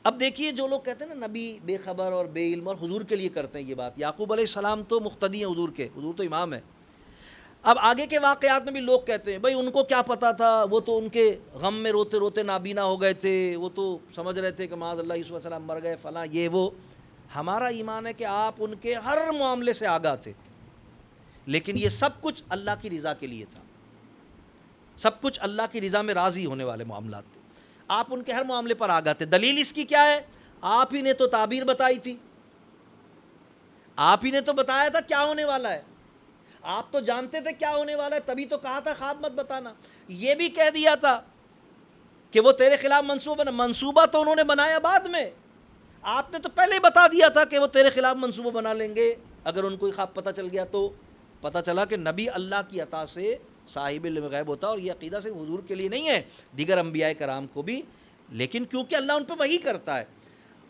اب دیکھیے جو لوگ کہتے ہیں نا نبی بے خبر اور بے علم، اور حضور کے لیے کرتے ہیں یہ بات. یعقوب علیہ السلام تو مقتدی ہیں حضور کے، حضور تو امام ہے. اب آگے کے واقعات میں بھی لوگ کہتے ہیں بھائی ان کو کیا پتا تھا، وہ تو ان کے غم میں روتے روتے نابینا ہو گئے تھے، وہ تو سمجھ رہے تھے کہ معاذ اللہ یوسف علیہ السلام مر گئے فلاں یہ وہ. ہمارا ایمان ہے کہ آپ ان کے ہر معاملے سے آگاہ تھے، لیکن یہ سب کچھ اللہ کی رضا کے لیے تھا، سب کچھ اللہ کی رضا میں راضی ہونے والے معاملات تھے. آپ ان کے ہر معاملے پر آگاہ تھے. دلیل اس کی کیا ہے؟ آپ ہی نے تو تعبیر بتائی تھی، آپ ہی نے تو بتایا تھا کیا ہونے والا ہے، آپ تو جانتے تھے کیا ہونے والا ہے، تبھی تو کہا تھا خواب مت بتانا. یہ بھی کہہ دیا تھا کہ وہ تیرے خلاف منصوبہ منصوبہ تو انہوں نے بنایا بعد میں، آپ نے تو پہلے بتا دیا تھا کہ وہ تیرے خلاف منصوبہ بنا لیں گے. اگر ان کو خواب پتہ چل گیا تو پتہ چلا کہ نبی اللہ کی عطا سے صاحب علم غیب ہوتا ہے. اور یہ عقیدہ صرف حضور کے لیے نہیں ہے، دیگر انبیاء کرام کو بھی، لیکن کیونکہ اللہ ان پہ وحی کرتا ہے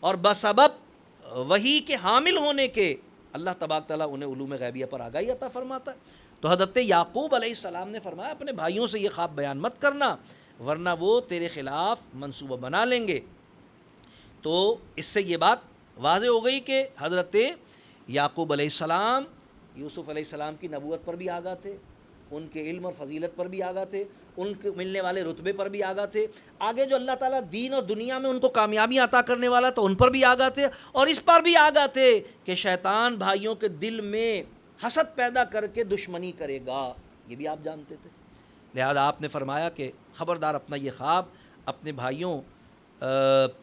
اور بسبب وحی کے حامل ہونے کے اللہ تبارک تعالیٰ انہیں علوم غیبیہ پر آگاہی عطا فرماتا ہے. تو حضرت یعقوب علیہ السلام نے فرمایا اپنے بھائیوں سے یہ خواب بیان مت کرنا ورنہ وہ تیرے خلاف منصوبہ بنا لیں گے. تو اس سے یہ بات واضح ہو گئی کہ حضرت یعقوب علیہ السلام یوسف علیہ السلام کی نبوت پر بھی آگاہ تھے، ان کے علم اور فضیلت پر بھی آگاہ تھے، ان کو ملنے والے رتبے پر بھی آگاہ تھے، آگے جو اللہ تعالیٰ دین اور دنیا میں ان کو کامیابی عطا کرنے والا تو ان پر بھی آگاہ تھے، اور اس پر بھی آگاہ تھے کہ شیطان بھائیوں کے دل میں حسد پیدا کر کے دشمنی کرے گا، یہ بھی آپ جانتے تھے. لہذا آپ نے فرمایا کہ خبردار اپنا یہ خواب اپنے بھائیوں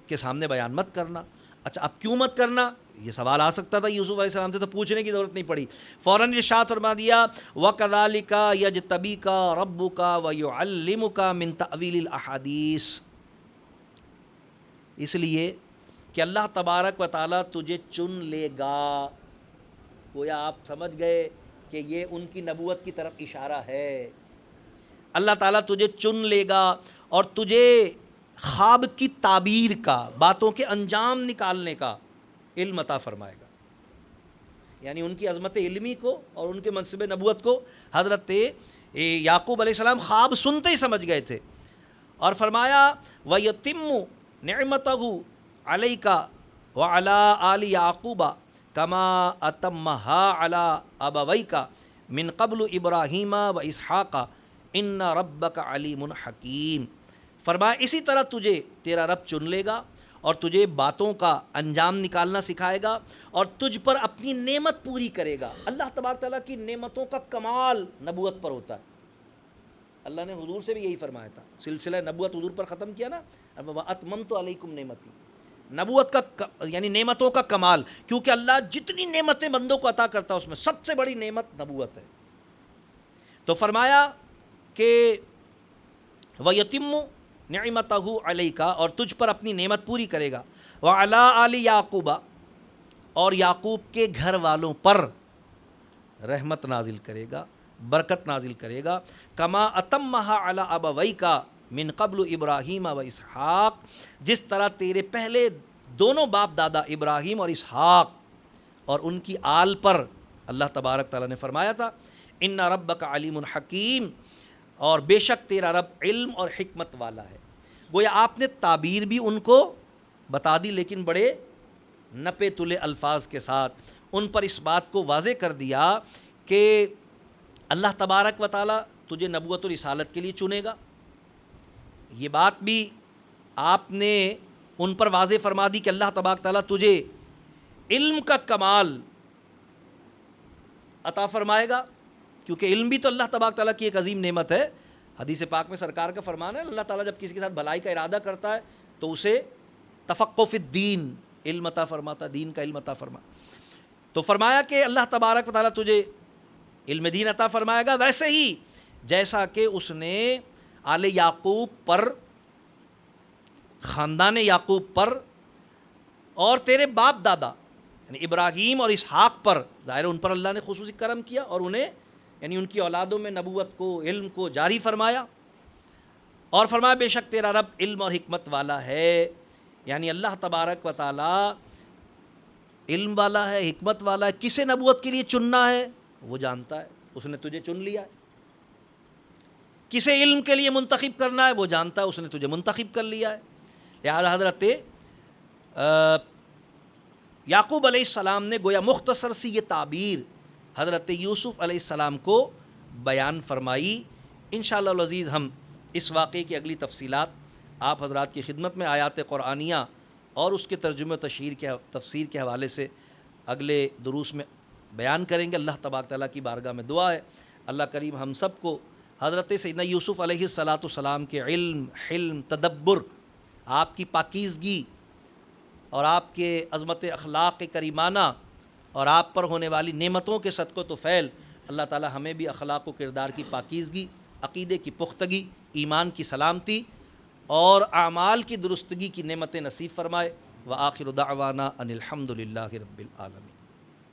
کے سامنے بیان مت کرنا. اچھا اب کیوں مت کرنا؟ یہ سوال آ سکتا تھا یوسف علیہ السلام سے، تو پوچھنے کی ضرورت نہیں پڑی، فوراً ارشاد فرما دیا وَكَذَلِكَ يَجْتَبِيكَ رَبُّكَ وَيُعَلِّمُكَ مِن تَأْوِيلِ الْأَحَادِيثِ. اس لیے کہ اللہ تبارک و تعالیٰ تجھے چن لے گا. گویا آپ سمجھ گئے کہ یہ ان کی نبوت کی طرف اشارہ ہے. اللہ تعالیٰ تجھے چن لے گا اور تجھے خواب کی تعبیر کا، باتوں کے انجام نکالنے کا علم عطا فرمائے گا. یعنی ان کی عظمت علمی کو اور ان کے منصب نبوت کو حضرت یعقوب علیہ السلام خواب سنتے ہی سمجھ گئے تھے. اور فرمایا وَيَتِمُّ نِعْمَتَهُ عَلَيْكَ وَعَلَىٰ آلِ يَعْقُوبَ كَمَا أَتَمَّهَا عَلَىٰ أَبَوَيْكَ مِن قَبْلُ إِبْرَاهِيمَ وَإِسْحَاقَ إِنَّ رَبَّكَ عَلِيمٌ حَكِيمٌ. فرمایا اسی طرح تجھے تیرا رب چن لے گا اور تجھے باتوں کا انجام نکالنا سکھائے گا اور تجھ پر اپنی نعمت پوری کرے گا. اللہ تبارک تعالیٰ کی نعمتوں کا کمال نبوت پر ہوتا ہے. اللہ نے حضور سے بھی یہی فرمایا تھا، سلسلہ نبوت حضور پر ختم کیا نا، وَأَتْمَمْتُ عَلَيْكُمْ نِعْمَتِي. نبوت کا یعنی نعمتوں کا کمال، کیونکہ اللہ جتنی نعمتیں بندوں کو عطا کرتا ہے اس میں سب سے بڑی نعمت نبوت ہے. تو فرمایا کہ وَيَتِمُّ نِعْمَتَهُ عَلَيْكَ، اور تجھ پر اپنی نعمت پوری کرے گا، وَعَلَىٰ آلِ يَعْقُوبَ، اور یعقوب کے گھر والوں پر رحمت نازل کرے گا، برکت نازل کرے گا، کما اتمہا علی ابویکا من قبل ابراہیم و اسحاق، جس طرح تیرے پہلے دونوں باپ دادا ابراہیم اور اسحاق اور ان کی آل پر اللہ تبارک تعالیٰ نے فرمایا تھا ان ربک علیم حکیم، اور بے شک تیرا رب علم اور حکمت والا ہے. گویا آپ نے تعبیر بھی ان کو بتا دی لیکن بڑے نپے تلے الفاظ کے ساتھ ان پر اس بات کو واضح کر دیا کہ اللہ تبارک و تعالیٰ تجھے نبوت و رسالت کے لیے چنے گا. یہ بات بھی آپ نے ان پر واضح فرما دی کہ اللہ تبارک تعالیٰ تجھے علم کا کمال عطا فرمائے گا، کیونکہ علم بھی تو اللہ تبارک تعالیٰ کی ایک عظیم نعمت ہے. حدیث پاک میں سرکار کا فرمان ہے اللہ تعالیٰ جب کسی کے ساتھ بھلائی کا ارادہ کرتا ہے تو اسے تفقہ فی الدین علم عطا فرماتا، دین کا علم عطا فرما. تو فرمایا کہ اللہ تبارک و تعالیٰ تجھے علم دین عطا فرمائے گا. ویسے ہی جیسا کہ اس نے آل یعقوب پر، خاندان یعقوب پر، اور تیرے باپ دادا یعنی ابراہیم اور اسحاق پر، ظاہر ان پر اللہ نے خصوصی کرم کیا اور انہیں یعنی ان کی اولادوں میں نبوت کو، علم کو جاری فرمایا، اور فرمایا بے شک تیرا رب علم اور حکمت والا ہے. یعنی اللہ تبارک و تعالی علم والا ہے، حکمت والا ہے. کسے نبوت کے لیے چننا ہے وہ جانتا ہے، اس نے تجھے چن لیا ہے. کسے علم کے لیے منتخب کرنا ہے وہ جانتا ہے، اس نے تجھے منتخب کر لیا ہے. لہٰذا حضرت یعقوب علیہ السلام نے گویا مختصر سی یہ تعبیر حضرت یوسف علیہ السلام کو بیان فرمائی. انشاءاللہ العزیز ہم اس واقعے کی اگلی تفصیلات آپ حضرات کی خدمت میں آیات قرآنیہ اور اس کے ترجمے و تفسیر کے حوالے سے اگلے دروس میں بیان کریں گے. اللہ تبارک تعالیٰ کی بارگاہ میں دعا ہے اللہ کریم ہم سب کو حضرت سیدنا یوسف علیہ السلام کے علم، حلم، تدبر، آپ کی پاکیزگی اور آپ کے عظمت اخلاق کریمانہ اور آپ پر ہونے والی نعمتوں کے صدقہ و طفیل اللہ تعالی ہمیں بھی اخلاق و کردار کی پاکیزگی، عقیدے کی پختگی، ایمان کی سلامتی اور اعمال کی درستگی کی نعمتیں نصیب فرمائے. وآخر دعوانا ان الحمد للہ رب العالمین.